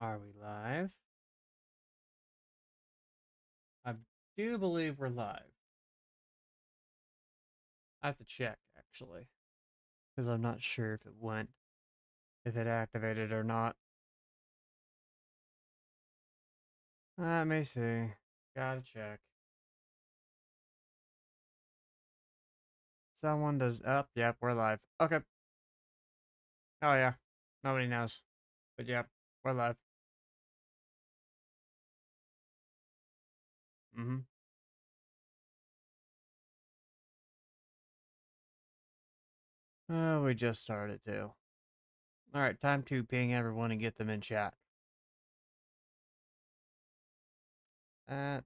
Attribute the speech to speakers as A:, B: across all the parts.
A: Are we live? I do believe we're live. I have to check, actually. Because I'm not sure if it activated or not. Let me see. Gotta check. Someone does. Oh, yep, we're live. Okay. Oh, yeah. Nobody knows. But yep, we're live. Mm-hmm. Oh, we just started too. Alright, time to ping everyone and get them in chat. At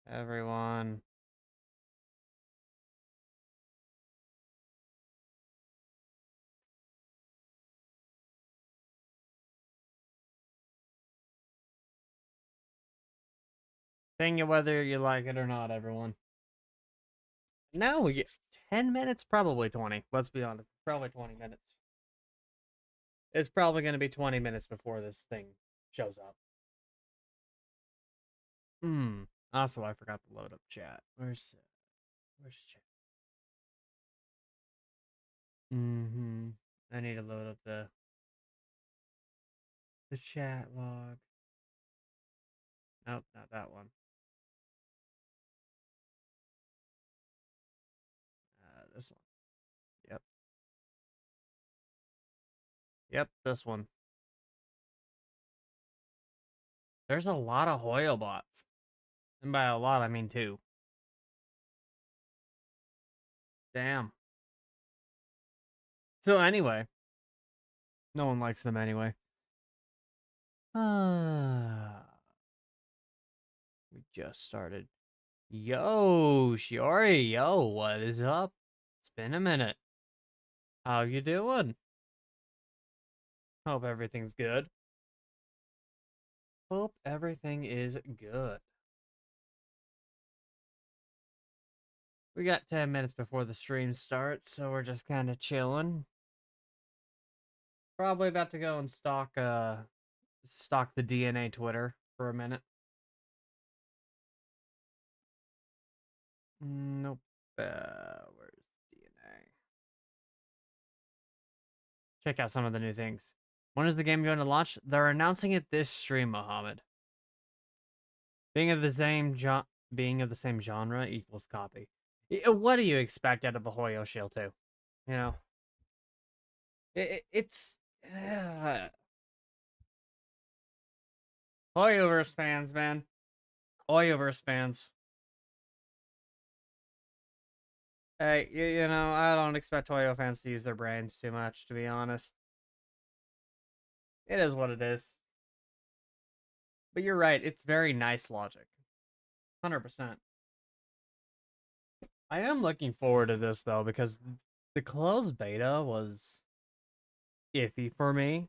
A: everyone. Ping it whether you like it or not, everyone. No, we get 10 minutes, probably 20. Let's be honest. Probably 20 minutes. It's probably going to be 20 minutes before this thing shows up. Also, I forgot to load up chat. Where's chat? I need to load up the chat log. Nope, not that one. This one. Yep. Yep, this one. There's a lot of Hoyo bots. And by a lot, I mean two. Damn. So anyway. No one likes them anyway. We just started. Yo, Shiori, yo, what is up? It's been a minute. How you doing? Hope everything's good. Hope everything is good. We got 10 minutes before the stream starts, so we're just kind of chilling. Probably about to go and stalk the DNA Twitter for a minute. Nope. Where's DNA? Check out some of the new things. When is the game going to launch? They're announcing it this stream, Mohammed. Being of the same genre equals copy. What do you expect out of a Hoyo Shield 2? You know, it's Hoyoverse fans, man. Hoyoverse fans. Hey, you know, I don't expect Hoyo fans to use their brains too much, to be honest. It is what it is. But you're right, it's very nice logic. 100%. I am looking forward to this, though, because the closed beta was iffy for me,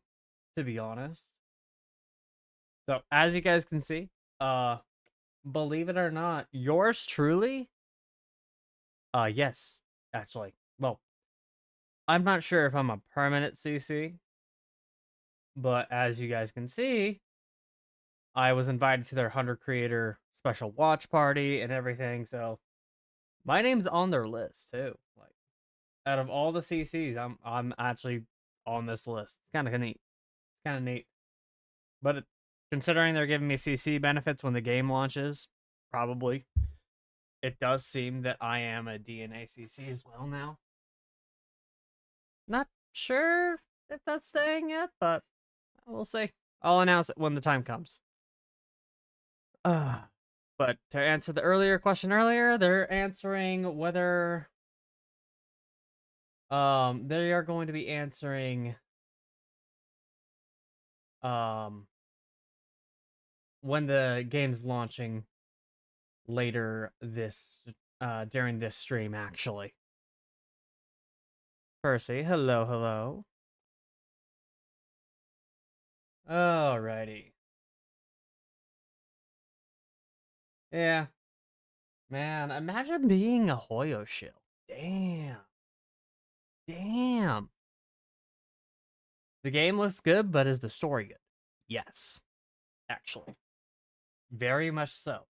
A: to be honest. So, as you guys can see, believe it or not, yours truly, yes, actually. Well, I'm not sure if I'm a permanent CC, but as you guys can see, I was invited to their 100 creator special watch party and everything, so my name's on their list too. Like, out of all the CCs, I'm actually on this list. It's kind of neat. It's kind of neat. But considering they're giving me CC benefits when the game launches, probably, it does seem that I am a DNA CC as well now. Not sure if that's staying yet, but we'll see. I'll announce it when the time comes. But to answer the earlier question they're answering whether they are going to be answering when the game's launching later this during this stream, actually. Percy, hello. Alrighty. Yeah. Man, imagine being a Hoyo shill. Damn. The game looks good, but is the story good? Yes, actually. Very much so.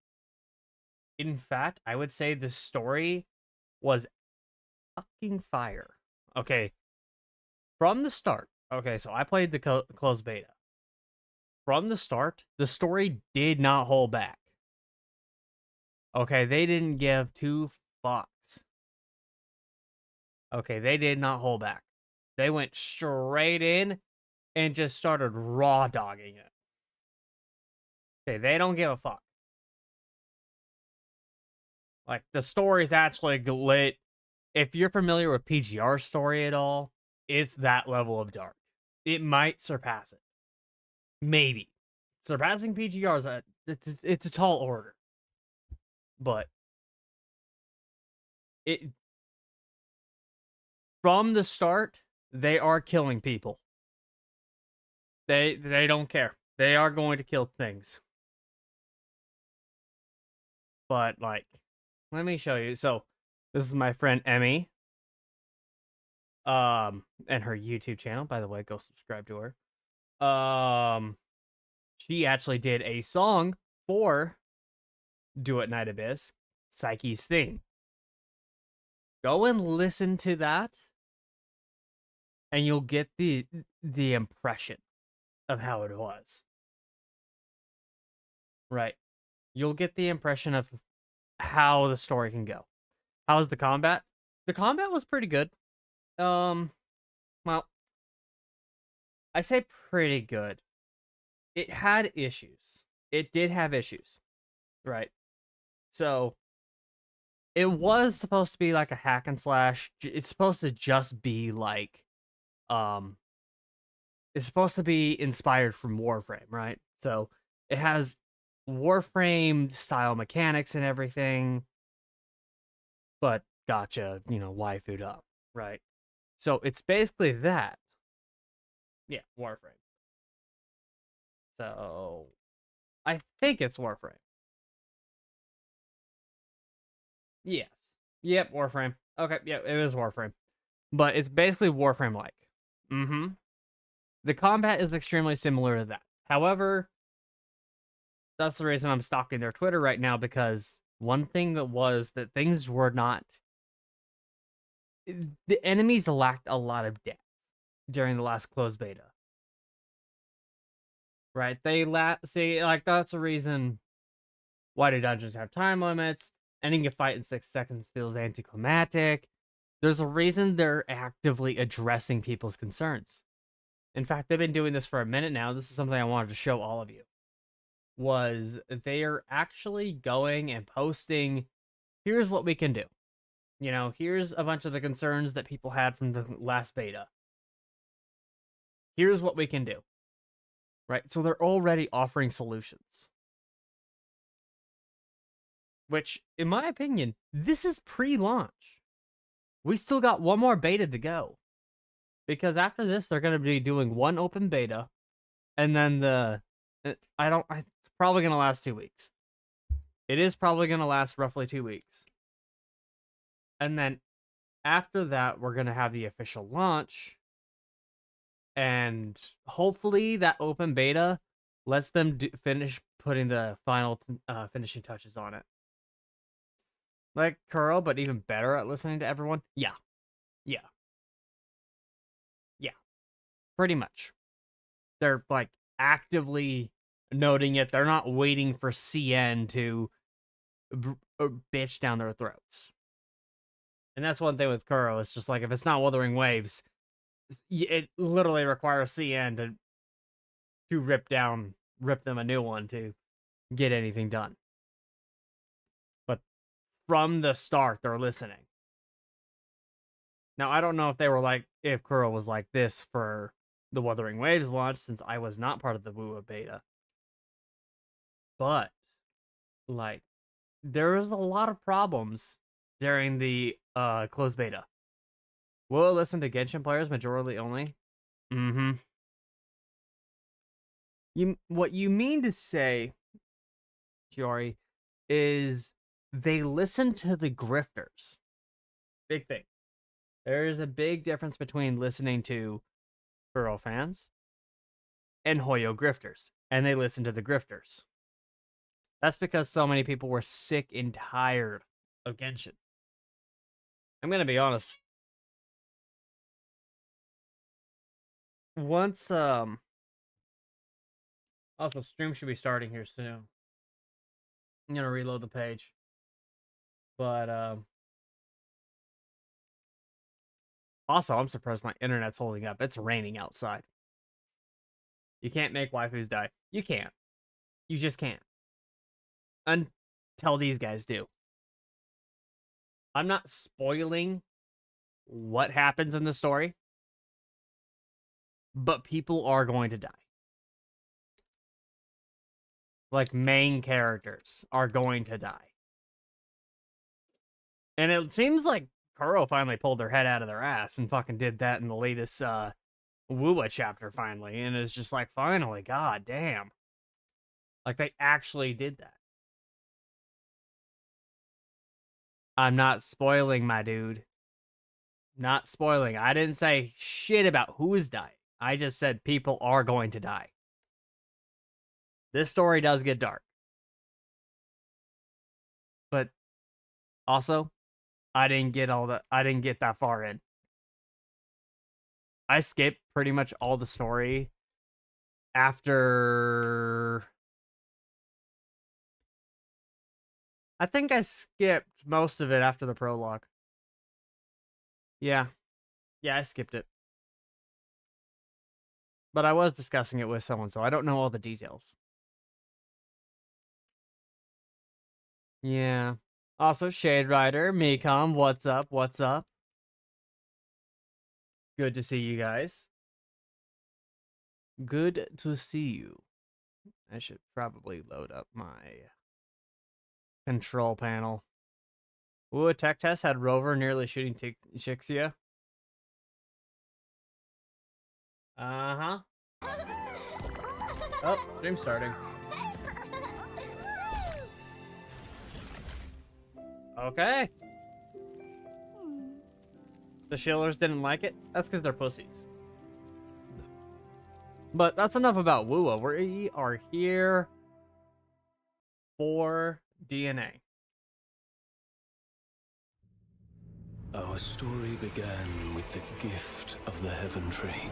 A: In fact, I would say the story was fucking fire. Okay, from the start. Okay, so I played the closed beta. From the start, the story did not hold back. Okay, they didn't give two fucks. Okay, they did not hold back. They went straight in and just started raw dogging it. Okay, they don't give a fuck. Like, the story's actually lit. If you're familiar with PGR story at all, it's that level of dark. It might surpass it. Maybe. Surpassing PGR is it's a tall order. But it from the start, they are killing people. They don't care. They are going to kill things. But like, let me show you. So this is my friend Emmy. And her YouTube channel, by the way, go subscribe to her. She actually did a song for DUET Night Abyss, Psyche's theme. Go and listen to that, and you'll get the impression of how it was. Right. You'll get the impression of how the story can go. How's the combat? The combat was pretty good. Well, I say pretty good. It had issues. It did have issues. Right. So it was supposed to be like a hack and slash. It's supposed to just be like it's supposed to be inspired from Warframe, right? So it has Warframe style mechanics and everything, but gotcha, waifu'd up, right? So it's basically that. Yeah, Warframe. So I think it's Warframe. Yes. Yep, Warframe. Okay, yeah, it is Warframe. But it's basically Warframe like. Mm-hmm. The combat is extremely similar to that. However, that's the reason I'm stalking their Twitter right now, because one thing that things were not. The enemies lacked a lot of depth during the last closed beta. Right? See, like, that's the reason why do dungeons have time limits. Ending a fight in 6 seconds feels anticlimactic. There's a reason they're actively addressing people's concerns. In fact, they've been doing this for a minute now. This is something I wanted to show all of you. Was they are actually going and posting, here's what we can do. Here's a bunch of the concerns that people had from the last beta. Here's what we can do. Right? So they're already offering solutions. Which, in my opinion, this is pre-launch. We still got one more beta to go. Because after this, they're going to be doing one open beta. And then it's probably going to last 2 weeks. It is probably going to last roughly 2 weeks. And then after that, we're going to have the official launch. And hopefully that open beta lets them finish putting the final finishing touches on it. Like Kuro, but even better at listening to everyone. Yeah. Pretty much. They're like actively noting it. They're not waiting for CN to bitch down their throats. And that's one thing with Kuro. It's just like, if it's not Wuthering Waves, it literally requires CN to rip them a new one to get anything done. But from the start, they're listening. Now, I don't know if Kuro was like this for the Wuthering Waves launch, since I was not part of the WUA beta. But, like, there was a lot of problems during the closed beta. Will it listen to Genshin players majority only? Mm-hmm. What you mean to say, Chiori, is they listen to the grifters. Big thing. There is a big difference between listening to Kuro fans and Hoyo grifters, and they listened to the grifters. That's because so many people were sick and tired of Genshin. I'm gonna be honest. Once also stream should be starting here soon. I'm gonna reload the page. But also I'm surprised my internet's holding up. It's raining outside. You can't make waifus die. You can't. You just can't. Until these guys do. I'm not spoiling what happens in the story, but people are going to die. Like, main characters are going to die. And it seems like Kuro finally pulled their head out of their ass and fucking did that in the latest Wuwa chapter finally. And it's just like, finally, god damn. Like, they actually did that. I'm not spoiling, my dude. Not spoiling. I didn't say shit about who's dying. I just said people are going to die. This story does get dark. But also, I didn't get that far in. I skipped pretty much all the story after... I think I skipped most of it after the prologue. Yeah. Yeah, I skipped it. But I was discussing it with someone, so I don't know all the details. Yeah. Also, Shade Rider, Mecom, what's up? What's up? Good to see you guys. Good to see you. I should probably load up my control panel. Ooh, a tech test had Rover nearly shooting Shixia. Uh-huh. Oh, stream starting. Okay. The Shillers didn't like it? That's because they're pussies. But that's enough about Wuwa. We are here for DNA.
B: Our story began with the gift of the Heaven Tree.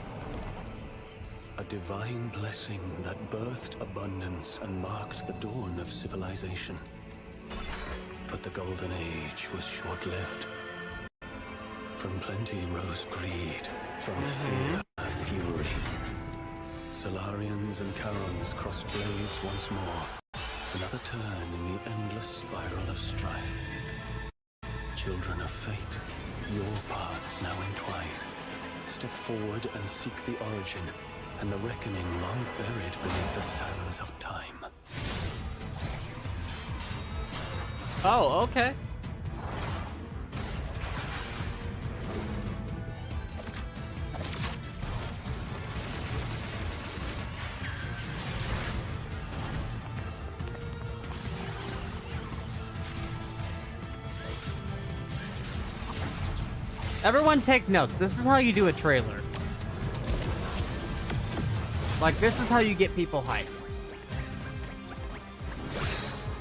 B: A divine blessing that birthed abundance and marked the dawn of civilization. But the Golden Age was short-lived. From plenty rose greed, from fear, fury. Solarians and Charons crossed blades once more. Another turn in the endless spiral of strife. Children of fate, your paths now entwine. Step forward and seek the origin, and the reckoning long buried beneath the sands of time.
A: Oh, okay. Everyone take notes. This is how you do a trailer. Like, this is how you get people hyped.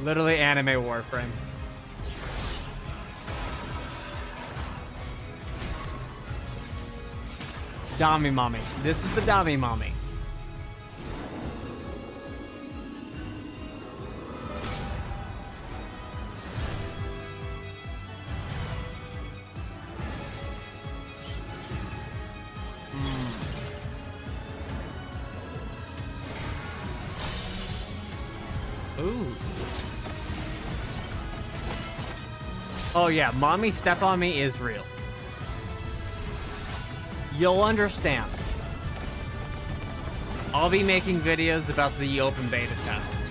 A: Literally anime Warframe. Dami Mommy. This is the Dami Mommy. Ooh. Oh yeah, Mommy Step on Me is real. You'll understand. I'll be making videos about the open beta test.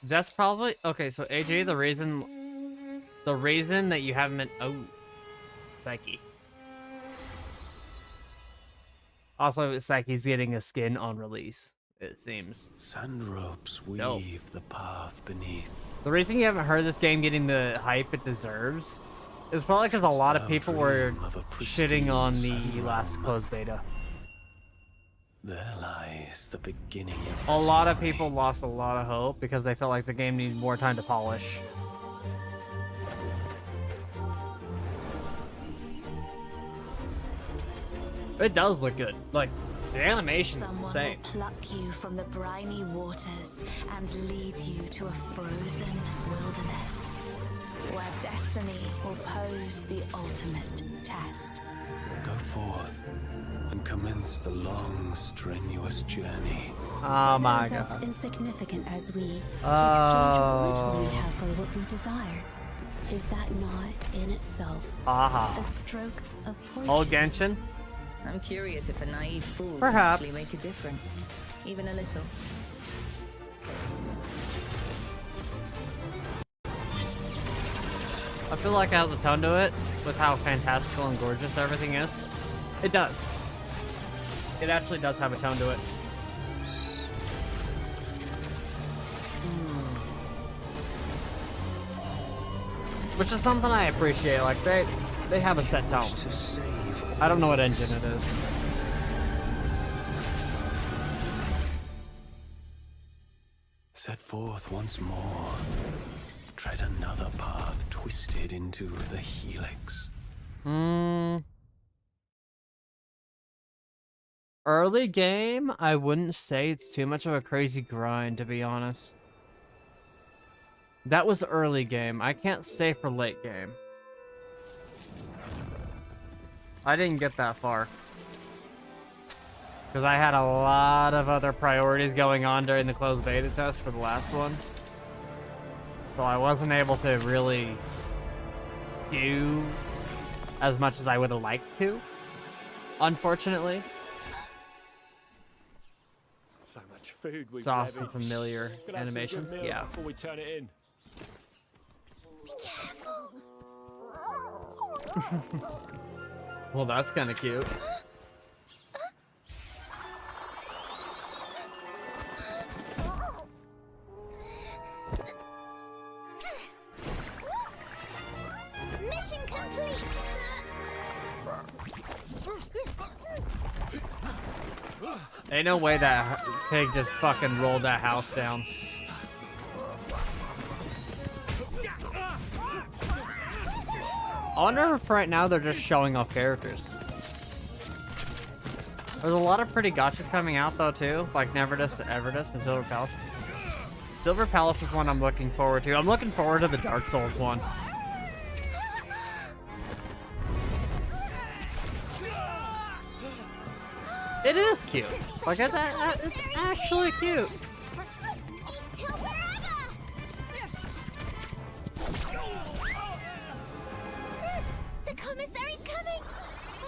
A: That's probably okay. So AJ, the reason that you haven't been Psyche. Also, Psyche's getting a skin on release. it seems.
B: Sand ropes
A: Dope.
B: weave the path beneath.
A: The reason you haven't heard this game getting the hype it deserves is probably because a lot of people were shitting on the last closed beta.
B: There lies the beginning of the
A: A lot of
B: story.
A: people lost a lot of hope because they felt like the game needed more time to polish. It does look good. Like, the animation is
C: Someone
A: insane.
C: will pluck you from the briny waters and lead you to a frozen wilderness, where destiny will pose the ultimate test.
B: Go forth and commence the long, strenuous journey.
A: Oh my
D: It is as
A: god.
D: insignificant as we to exchange
A: Oh.
D: what little we have for what we desire. Is that not in itself
A: Aha.
D: a stroke of fortune?
A: Old Genshin?
E: I'm curious if a naive fool
A: Perhaps.
E: can actually make a difference. Even a little.
A: I feel like it has a tone to it with how fantastical and gorgeous everything is. It does. It actually does have a tone to it. Which is something I appreciate. Like they have a set tone.
B: To save
A: I don't know what engine it is.
B: Set forth once more. Tread another path twisted into the helix.
A: Early game, I wouldn't say it's too much of a crazy grind, to be honest. That was early game. I can't say for late game. I didn't get that far. Because I had a lot of other priorities going on during the closed beta test for the last one. So I wasn't able to really do as much as I would have liked to, unfortunately.
F: So much food we
A: Sauce and familiar animations, yeah.
F: Before we turn it in.
A: Well, that's kind of cute.
C: Mission complete!
A: Ain't no way that pig just fucking rolled that house down. I wonder if right now they're just showing off characters. There's a lot of pretty gotchas coming out though too, like Neverdust, Everdust, and Silver Palace. Silver Palace is one I'm looking forward to. I'm looking forward to the Dark Souls one. It is cute. Like it's actually cute.
C: He's till forever! The commissary's coming!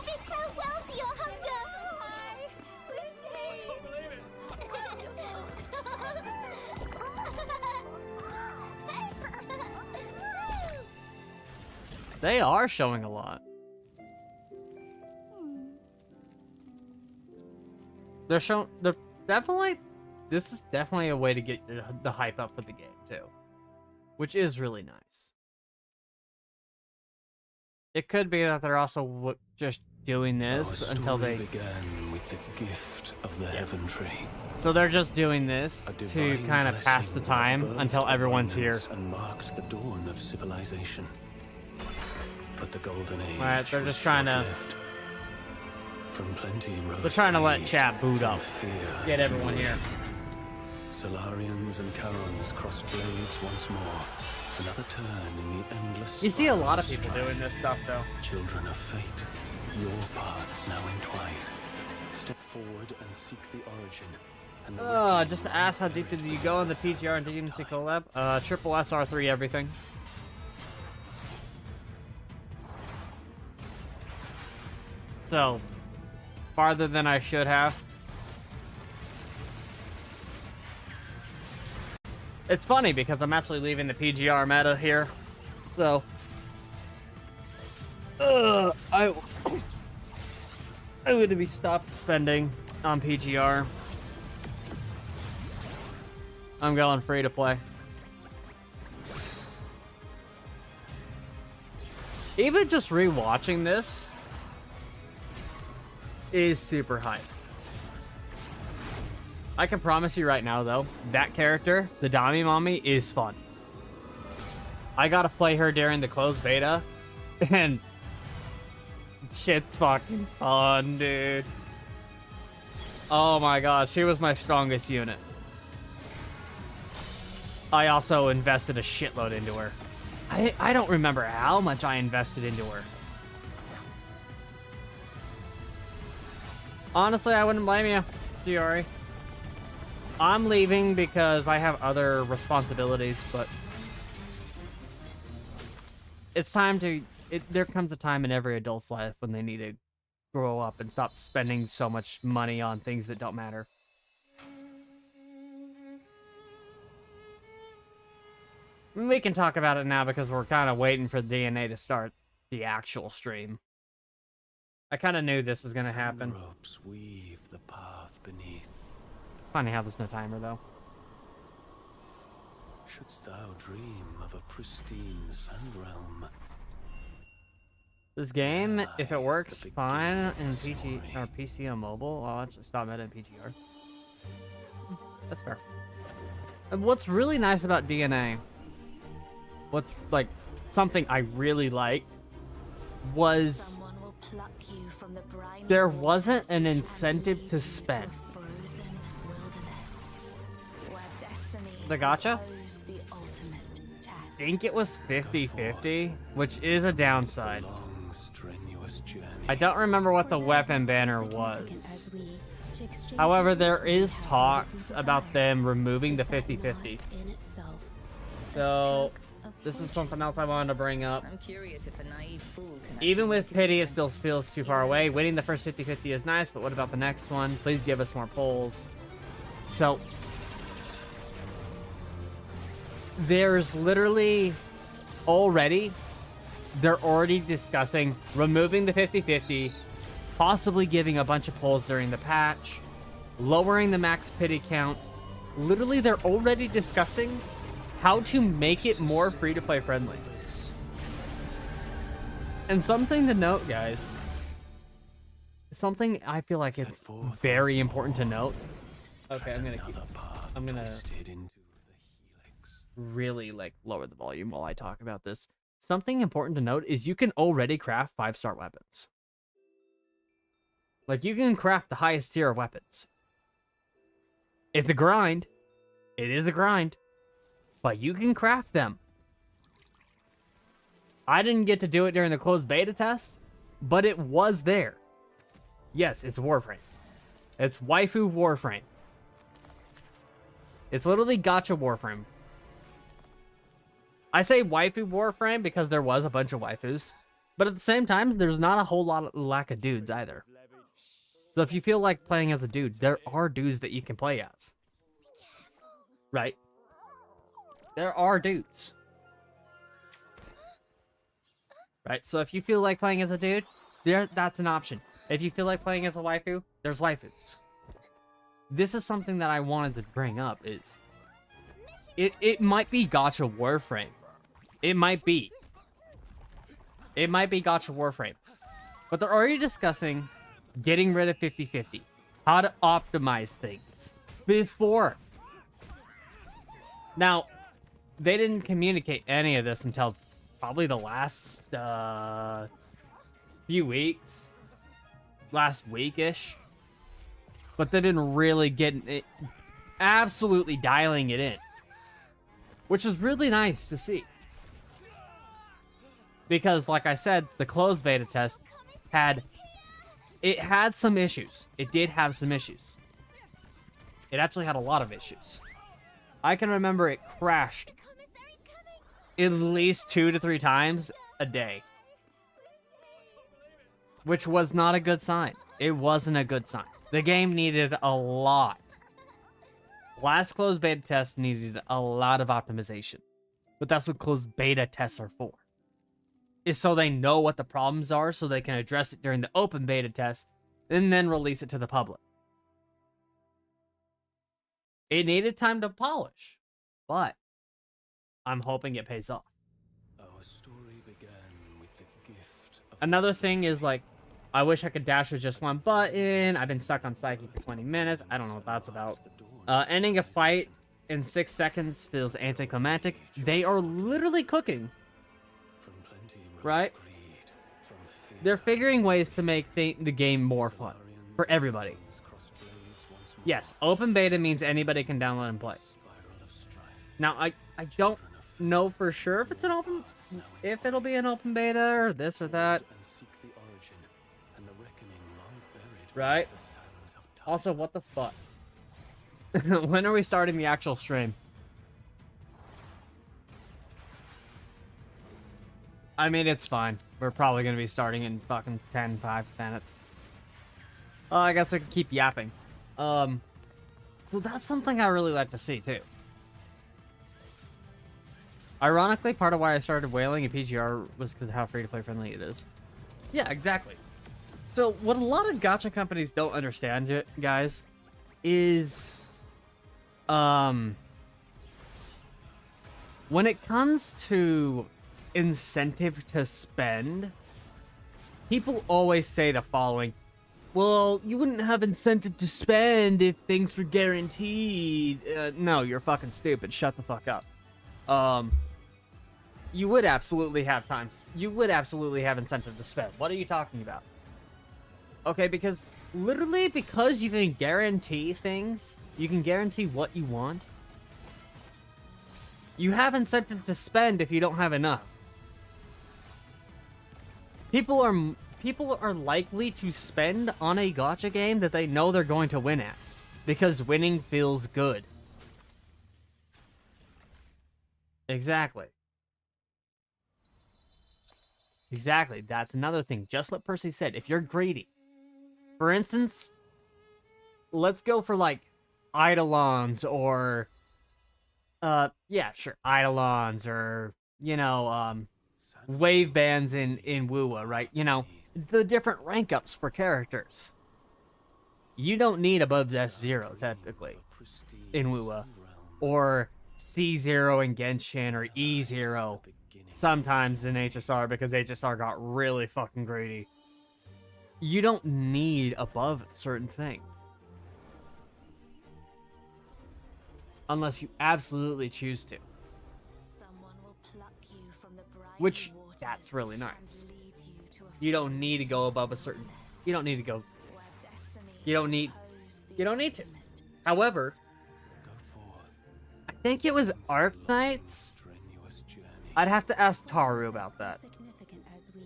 C: Bid farewell to your hunger!
A: They are showing a lot. They're showing. They're definitely. This is definitely a way to get the hype up for the game too, which is really nice. It could be that they're also just doing this
B: Our
A: until
B: story
A: they.
B: began with the gift of the Heaven Tree.
A: So they're just doing this
B: A
A: to
B: divine
A: kind of pass
B: blessing
A: the
B: that
A: time
B: birthed
A: until everyone's here.
B: abundance and marked the dawn of civilization. But the golden age
A: Right, they're
B: was
A: just trying to-
B: short-lived. From plenty rose
A: They're trying to let
B: greed,
A: chat boot
B: from
A: up,
B: fear
A: get everyone
B: fury.
A: here.
B: Solarians and Charons crossed blades once more. Another turn in the endless.
A: You see a lot of
B: spiral
A: people
B: strife.
A: doing this stuff though.
B: Children of fate, your paths now entwine. Step forward and seek the origin. And the reckoning
A: Just
B: will
A: ask how
B: be
A: deep did you
B: at
A: go in the
B: the
A: PGR and
B: fullness of
A: DMC
B: time.
A: collab? Triple SR3 everything. So, farther than I should have. It's funny because I'm actually leaving the PGR meta here. So, I'm going to be stopped spending on PGR. I'm going free to play. Even just rewatching this is super hype. I can promise you right now, though, that character, the Dami Mommy, is fun. I got to play her during the closed beta, and shit's fucking fun, dude. Oh my god, she was my strongest unit. I also invested a shitload into her. I don't remember how much I invested into her. Honestly, I wouldn't blame you, Giori. I'm leaving because I have other responsibilities, but it's time to... there comes a time in every adult's life when they need to grow up and stop spending so much money on things that don't matter. We can talk about it now because we're kind of waiting for the DNA to start the actual stream. I kind of knew this was going to happen.
B: Ropes weave the path beneath.
A: Funny how there's no timer, though.
B: Shouldst thou dream of a pristine sand realm?
A: This game, if it works fine in PG or PC or mobile, I'll actually stop it in PGR. That's fair. And what's really nice about DNA, what's like something I really liked, was
C: Someone will pluck you from the briny
A: there wasn't an
C: waters
A: incentive
C: and
A: to
C: lead you
A: spend.
C: a frozen wilderness, where destiny
A: The gacha?
C: will pose the ultimate test.
A: I think it was 50-50, which is a downside.
B: Long, strenuous journey.
A: I don't remember what the weapon banner was. However, there is talks about them removing the 50-50. So, this is something else I wanted to bring up.
E: I'm curious if a naive fool can
A: Even
E: actually
A: with
E: make a
A: pity, it
E: difference.
A: still feels too far away. Winning the first 50-50 is nice, but what about the next one? Please give us more polls. So, there's literally already, they're already discussing removing the 50-50, possibly giving a bunch of polls during the patch, lowering the max pity count. Literally, they're already discussing how to make it more free-to-play friendly. And something to note, guys, something I feel like it's very important to note. Okay, I'm gonna really like lower the volume while I talk about this. Something important to note is you can already craft 5-star weapons. Like, you can craft the highest tier of weapons. It's a grind. It is a grind. But you can craft them. I didn't get to do it during the closed beta test, but it was there. Yes, it's Warframe. It's waifu Warframe. It's literally gacha Warframe. I say waifu Warframe because there was a bunch of waifus, but at the same time, there's not a whole lot of lack of dudes either. So if you feel like playing as a dude, there are dudes that you can play as. Right? There are dudes. Right? So if you feel like playing as a dude, that's an option. If you feel like playing as a waifu, there's waifus. This is something that I wanted to bring up is it might be gacha Warframe. It might be. It might be gacha Warframe. But they're already discussing getting rid of 50-50. How to optimize things before. Now, they didn't communicate any of this until probably the last few weeks. Last week-ish. But they've been really getting it, absolutely dialing it in. Which is really nice to see. Because, like I said, the closed beta test had some issues. It did have some issues. It actually had a lot of issues. I can remember it crashed at least 2 to 3 times a day. Which was not a good sign. It wasn't a good sign. The game needed a lot. Last closed beta test needed a lot of optimization. But that's what closed beta tests are for. Is so they know what the problems are, so they can address it during the open beta test, and then release it to the public. It needed time to polish, but I'm hoping it pays off.
B: Our story began with the gift of
A: Another thing is, like, I wish I could dash with just one button. I've been stuck on Psychic for 20 minutes. I don't know what that's about. Ending a fight in 6 seconds feels anticlimactic. They are literally cooking,
B: from plenty rose
A: right?
B: greed, from fear
A: They're figuring ways to make the game more fun for everybody.
B: crossed blades once more,
A: Yes, open beta means anybody can download and play.
B: spiral of strife.
A: Now, I don't know for sure if it's an open, if it'll be an open beta or this or that.
B: And seek the origin and the reckoning long buried
A: Right.
B: beneath the sands of time.
A: Also, what the fuck? When are we starting the actual stream? I mean, it's fine. We're probably going to be starting in fucking 5 minutes. I guess we can keep yapping. So that's something I really like to see, too. Ironically, part of why I started whaling in PGR was because of how free-to-play friendly it is. Yeah, exactly. So, what a lot of gacha companies don't understand, guys, is... when it comes to incentive to spend, people always say the following: well, you wouldn't have incentive to spend if things were guaranteed. No, you're fucking stupid. Shut the fuck up. You would absolutely have you would absolutely have incentive to spend. What are you talking about? Okay, because literally because you can guarantee things, you can guarantee what you want. You have incentive to spend if you don't have enough. People are likely to spend on a gacha game that they know they're going to win at, because winning feels good. Exactly. Exactly. That's another thing. Just what Percy said. If you're greedy, for instance, let's go for like Eidolons or yeah, sure, Eidolons or, you know, wave bands in WoWa, right? You know, the different rank ups for characters. You don't need above S0 technically in WoWa, or C0 in Genshin, or E0 sometimes in HSR, because HSR got really fucking greedy. You don't need above a certain thing. Unless you absolutely choose to.
C: Someone will pluck you from the briny
A: Which,
C: waters
A: that's really
C: and
A: nice.
C: lead you to a
A: You don't need to go above a certain... You don't need to go...
C: where destiny
A: You don't need...
C: oppose the
A: You don't need to.
C: ultimate.
A: However,
B: Go forth,
A: I think it was Arknights.
B: strenuous journey.
A: I'd have to ask Taru about that.
D: Significant as we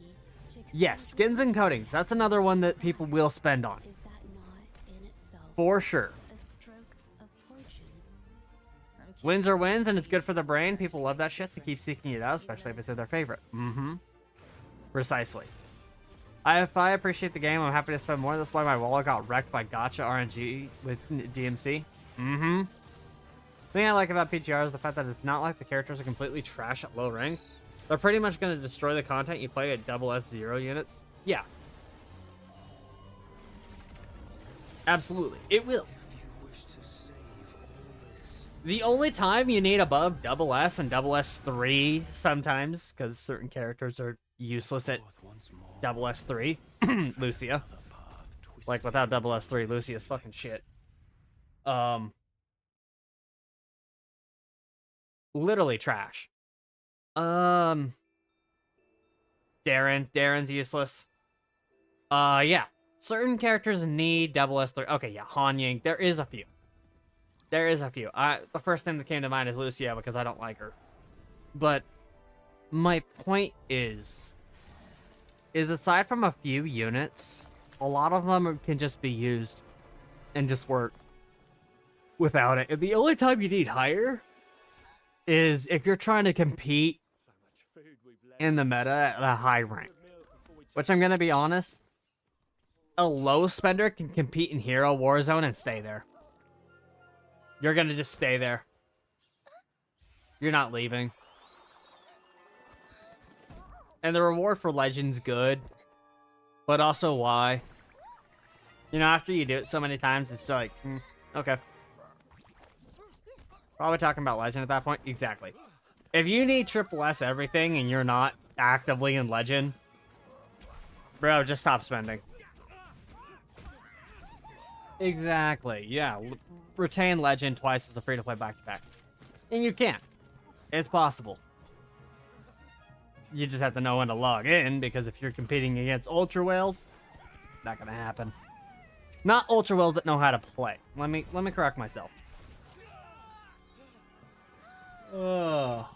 A: Yes, skins and coatings. That's another one that people will spend on.
D: Is that not in itself
A: For sure.
D: a stroke of fortune?
A: Wins are wins, and it's good for the brain. People love that shit. They keep seeking it out, especially if it's their favorite. Mm-hmm. Precisely. If I appreciate the game, I'm happy to spend more. That's why my wallet got wrecked by gacha RNG with DMC. Mm-hmm. The thing I like about PGR is the fact that it's not like the characters are completely trash at low rank. They're pretty much going to destroy the content you play at double S0 units. Yeah. Absolutely. It will. The only time you need above double S and double S3 sometimes, because certain characters are useless at double S3. Lucia. Like, without double S3, Lucia's fucking shit. Literally trash. Darren's useless. Yeah. Certain characters need double S3. Okay, yeah, Han Ying. There is a few. The first thing that came to mind is Lucia, because I don't like her. But my point is aside from a few units, a lot of them can just be used and just work without it. And the only time you need higher is if you're trying to compete
F: So much food we've left.
A: in the meta at a high rank. Which, I'm gonna be honest, a low spender can compete in Hero Warzone and stay there. You're gonna just stay there. You're not leaving. And the reward for Legend's good. But also why? You know, after you do it so many times, it's like, okay. Probably talking about Legend at that point. Exactly. If you need triple S everything and you're not actively in Legend, bro, just stop spending. Exactly. Yeah. Retain Legend twice as a free-to-play back-to-back. And you can. It's possible. You just have to know when to log in, because if you're competing against Ultra Whales, not gonna happen. Not Ultra Whales that know how to play. Let me correct myself. Oh.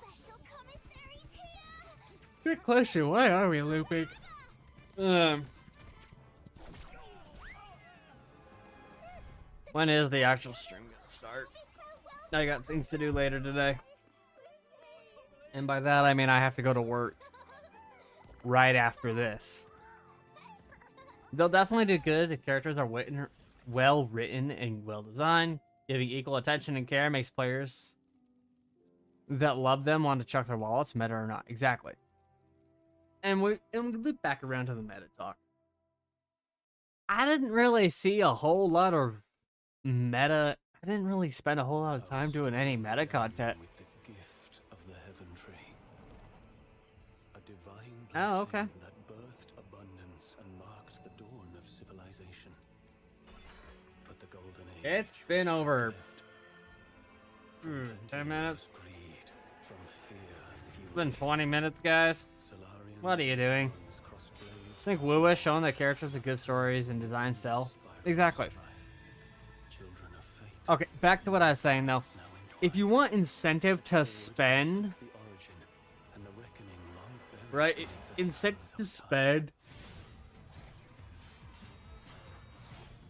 A: Good question. Why are we looping? When is the actual stream gonna start? I got things to do later today. And by that, I mean I have to go to work right after this. They'll definitely do good. The characters are well written and well designed. Giving equal attention and care makes players that love them want to chuck their wallets, meta or not. Exactly. And we loop back around to the meta talk. I didn't really see a whole lot of meta. I didn't really spend a whole lot of time doing any meta content.
B: With the gift of the heaven tree. A divine
A: Oh, okay.
B: blessing that birthed abundance and marked the dawn of civilization. But the golden age
A: It's been over
B: lived from
A: 10
B: plenty
A: minutes.
B: was greed, from fear,
A: It's been
B: fury.
A: 20 minutes, guys.
B: Solarians
A: What are you doing?
B: and crossed blades,
A: I think Wu is showing the characters with good stories and design sell. Exactly.
B: children of fate.
A: Okay, back to what I was saying though.
B: Now
A: If you want incentive to spend,
B: the origin and the reckoning long buried
A: right?
B: beneath the
A: Incentive
B: surface
A: to
B: of time.
A: spend,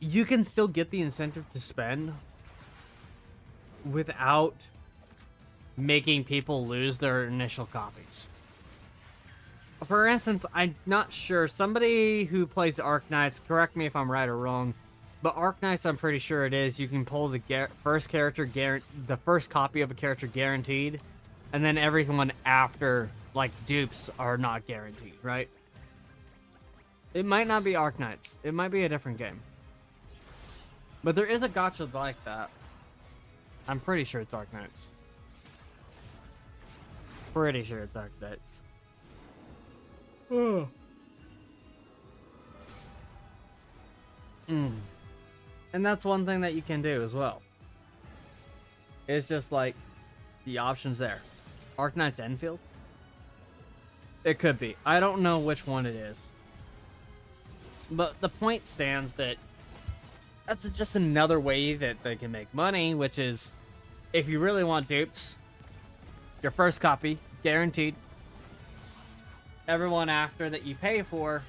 A: you can still get the incentive to spend without making people lose their initial copies. For instance, I'm not sure. Somebody who plays Arc Knights, correct me if I'm right or wrong, but Arc Knights, I'm pretty sure it is. You can pull the first copy of a character guaranteed, and then everyone after, like dupes, are not guaranteed, right? It might not be Arc Knights. It might be a different game. But there is a gacha like that. I'm pretty sure it's Arc Knights. Pretty sure it's Arc Knights. Oh. And that's one thing that you can do as well. It's just like the options there. Arc Knights Enfield? It could be. I don't know which one it is. But the point stands that that's just another way that they can make money, which is if you really want dupes, your first copy, guaranteed. Everyone after that you pay for,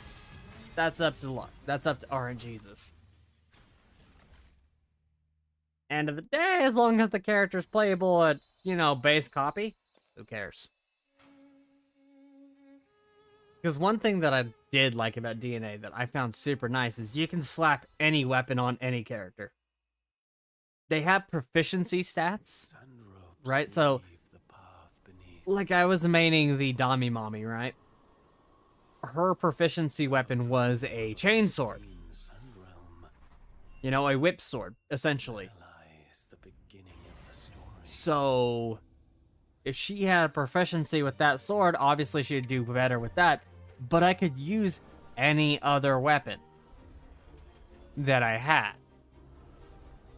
A: that's up to luck. That's up to RNGesus. End of the day, as long as the character's playable at, you know, base copy, who cares? Because one thing that I did like about DNA that I found super nice is you can slap any weapon on any character. They have proficiency stats,
B: Sandropes
A: right? So,
B: leave the path beneath.
A: like I was maining the Dami Mommy, right? Her proficiency weapon was a chainsword.
B: Sandrealm
A: You know, a whip sword, essentially.
B: lies the beginning of the story.
A: So, if she had a proficiency with that sword, obviously she'd do better with that. But I could use any other weapon that I had,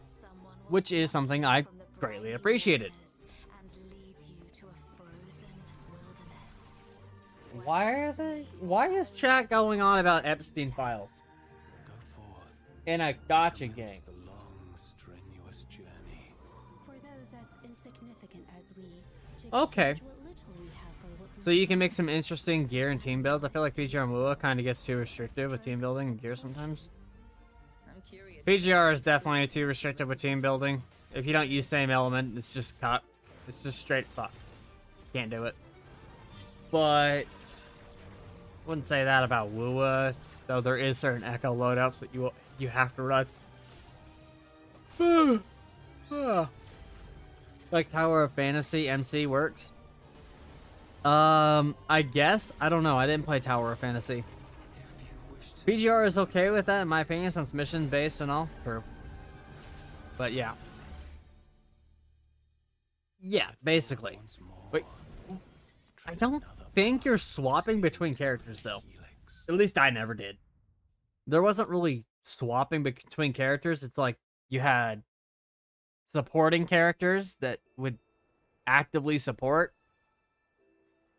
C: Someone will
A: which is something I
C: from the
A: greatly
C: briny
A: appreciated.
C: waters and lead you to a frozen wilderness.
A: Why is chat going on about Epstein files
B: Go forth.
A: in a gotcha game?
B: Commence the long, strenuous journey.
D: For those as insignificant as we, to
A: Okay.
D: exchange what little we have for what we
A: So you can make some interesting gear and team builds. I feel like PGR Mua kind of gets too restrictive with team building and gear sometimes.
E: I'm curious.
A: PGR is definitely too restrictive with team building. If you don't use same element, it's just cut. It's just straight fuck. Can't do it. But wouldn't say that about Wua, though there is certain echo loadouts that you have to run. Like Tower of Fantasy MC works. I guess. I don't know. I didn't play Tower of Fantasy. PGR is okay with that, in my opinion, since mission based and all. True. But yeah. Yeah, basically.
B: Once more,
A: Wait, I
B: tread
A: don't
B: another
A: think you're
B: path
A: swapping between characters, though.
B: helix.
A: At least I never did. There wasn't really swapping between characters. It's like you had supporting characters that would actively support,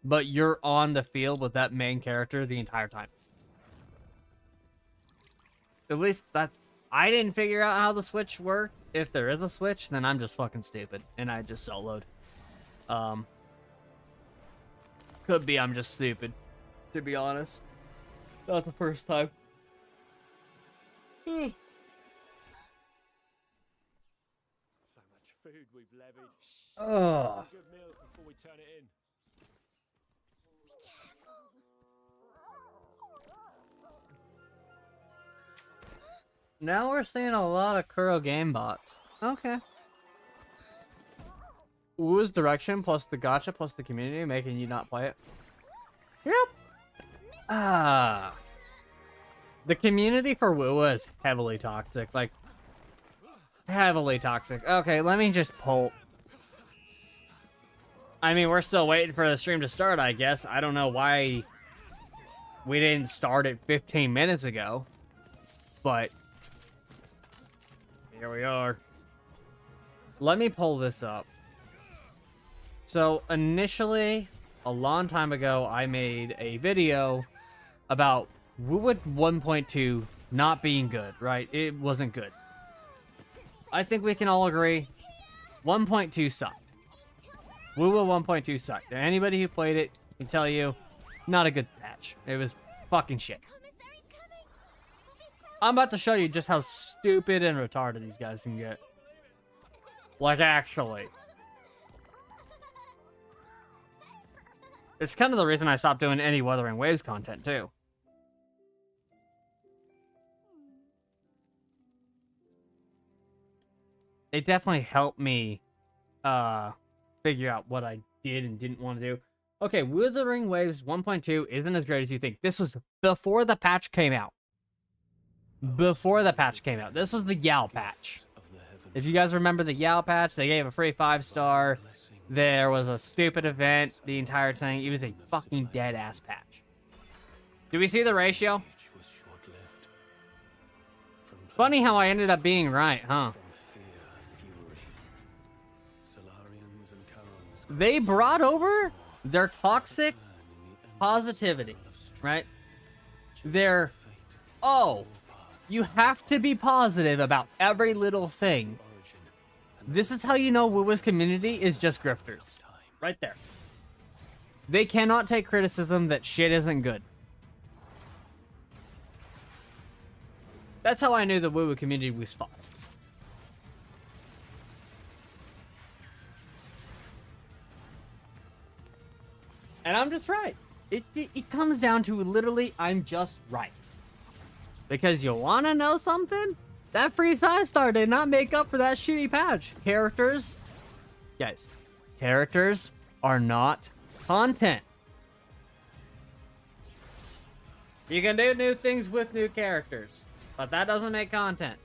A: but you're on the field with that main character the entire time. At least that I didn't figure out how the switch worked. If there is a switch, then I'm just fucking stupid and I just soloed. Could be I'm just stupid, to be honest. Not the first time.
F: So much food we've levied.
A: Oh.
F: Good meal before we turn it in.
A: Now we're seeing a lot of Kuro game bots. Okay. Wu's direction plus the gacha plus the community making you not play it. Yep. Ah. The community for Wu is heavily toxic. Like, heavily toxic. Okay, let me just pull. I mean, we're still waiting for the stream to start, I guess. I don't know why we didn't start it 15 minutes ago. But here we are. Let me pull this up. So initially, a long time ago, I made a video about DUET 1.2 not being good, right? It wasn't good. I think we can all agree 1.2 sucked. DUET 1.2 sucked. And anybody who played it can tell you, not a good patch. It was fucking shit. I'm about to show you just how stupid and retarded these guys can get. Like, actually. It's kind of the reason I stopped doing any Wuthering Waves content, too. It definitely helped me figure out what I did and didn't want to do. Okay, Wuthering Waves 1.2 isn't as great as you think. This was before the patch came out. Before the patch came out. This was the Yao patch. If you guys remember the Yao patch, they gave a free 5-star. There was a stupid event, the entire thing. It was a fucking dead-ass patch. Do we see the ratio? Funny how I ended up being right, huh? They brought over their toxic positivity, right? Their, oh, you have to be positive about every little thing. This is how you know WoW's community is just grifters. Right there. They cannot take criticism that shit isn't good. That's how I knew the WoW community was fucked. And I'm just right. It comes down to literally, I'm just right. Because you want to know something? That free 5-star did not make up for that shitty patch. Characters, guys, characters are not content. You can do new things with new characters, but that doesn't make content.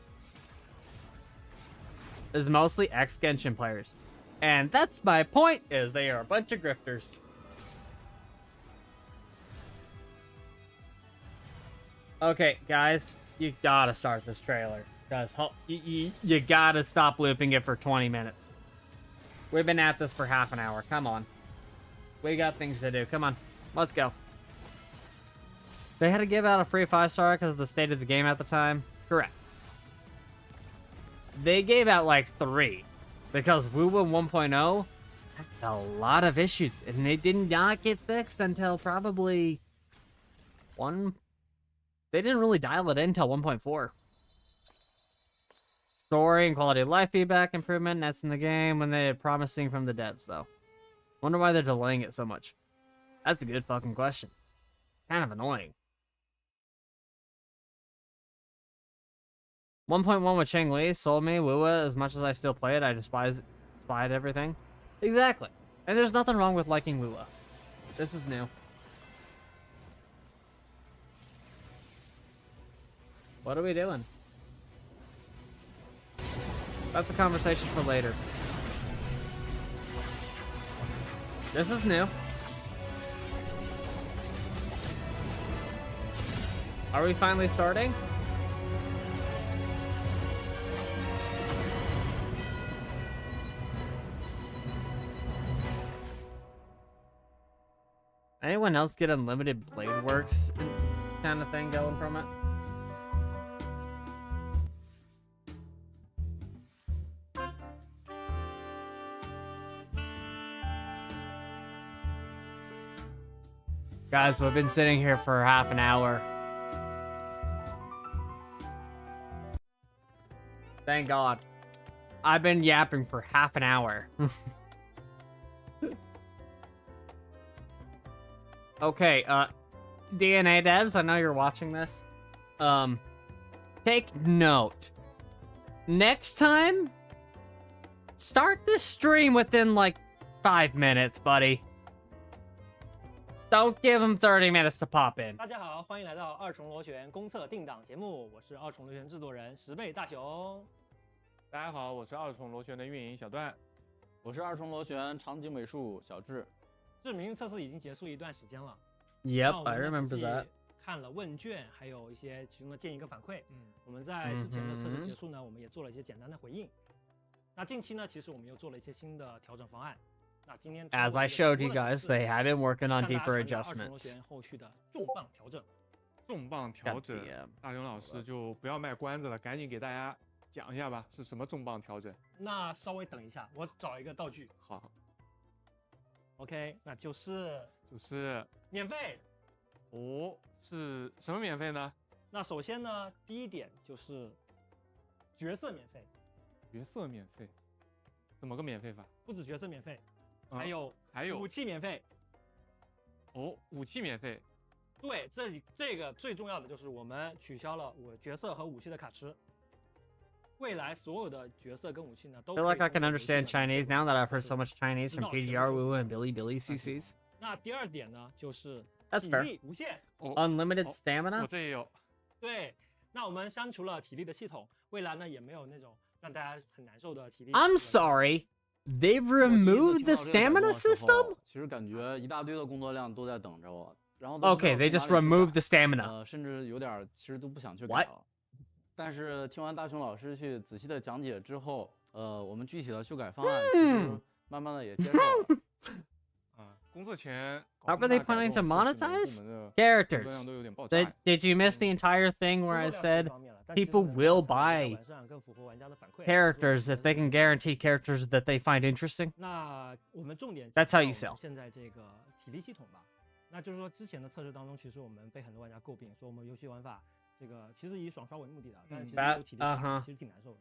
A: It's mostly ex-Genshin players. And that's my point, is they are a bunch of grifters. Okay, guys, you gotta start this trailer. Guys, you gotta stop looping it for 20 minutes. We've been at this for half an hour. Come on. We got things to do. Come on. Let's go. They had to give out a free 5-star because of the state of the game at the time? Correct. They gave out like 3 because WoW 1.0 had a lot of issues and they did not get fixed until probably they didn't really dial it in until 1.4. Story and quality of life feedback improvement, that's in the game when they're promising from the devs, though. Wonder why they're delaying it so much. That's a good fucking question. It's kind of annoying. 1.1 with Cheng Li sold me Wuwa as much as I still play it. I despise everything. Exactly. And there's nothing wrong with liking Wuwa. This is new. What are we doing? That's a conversation for later. This is new. Are we finally starting? Anyone else get unlimited blade works kind of thing going from it? Guys, we've been sitting here for half an hour. Thank God. I've been yapping for half an hour. Okay, DNA devs, I know you're watching this. Take note. Next time, start the stream within like 5 minutes, buddy. Don't give him 30 minutes to pop in.
G: 大家好，欢迎来到二重螺旋公测定档节目，我是二重螺旋制作人十倍大熊。
F: 大家好，我是二重螺旋的运营小段。
H: 我是二重螺旋场景美术小智。
G: 这明日测试已经结束一段时间了。
A: Yep, I remember that.
G: 看了问卷，还有一些其中的建议跟反馈。我们在之前的测试结束呢，我们也做了一些简单的回应。那近期呢，其实我们又做了一些新的调整方案。那今天
A: As I showed you guys, they have been working on deeper adjustments.
G: 后续的重磅调整。
F: 重磅调整，大熊老师就不要卖关子了，赶紧给大家讲一下吧，是什么重磅调整？
G: 那稍微等一下，我找一个道具。
F: 好
G: ，OK， 那就是免费。
F: 哦，是什么免费呢？
G: 那首先呢，第一点就是角色免费。
F: 角色免费，怎么个免费法？
G: 不止角色免费。还有武器免费，
F: 哦，武器免费，
G: 对，这个最重要的就是我们取消了我角色和武器的卡池，未来所有的角色跟武器呢都。
A: I feel like I can understand Chinese now that I've heard so much Chinese from PGR Wu and Billy CCs.
G: 那第二点呢，就是体
A: That's fair.
G: 力无限
A: ，Unlimited stamina。
F: 我这也有。
G: 对，那我们删除了体力的系统，未来呢也没有那种让大家很难受的体力。
A: I'm sorry. They've removed the stamina system?
H: 其实感觉一大堆的工作量都在等着我，然后
A: Okay, they just removed the stamina.
H: 甚至有点其实都不想去改了。但是听完大熊老师去仔细的讲解之后，我们具体的修改方案其实慢慢的也接受了。
F: 工作前
A: How are they planning to monetize characters? Did you miss the entire thing where I said people will buy characters if they can guarantee characters that they find interesting?
G: 那我们重点
A: That's how you sell.
G: 现在这个体力系统吧，那就是说之前的测试当中，其实我们被很多玩家诟病，说我们游戏玩法这个其实以爽刷为目的的，但是其实有体力其实挺难受的。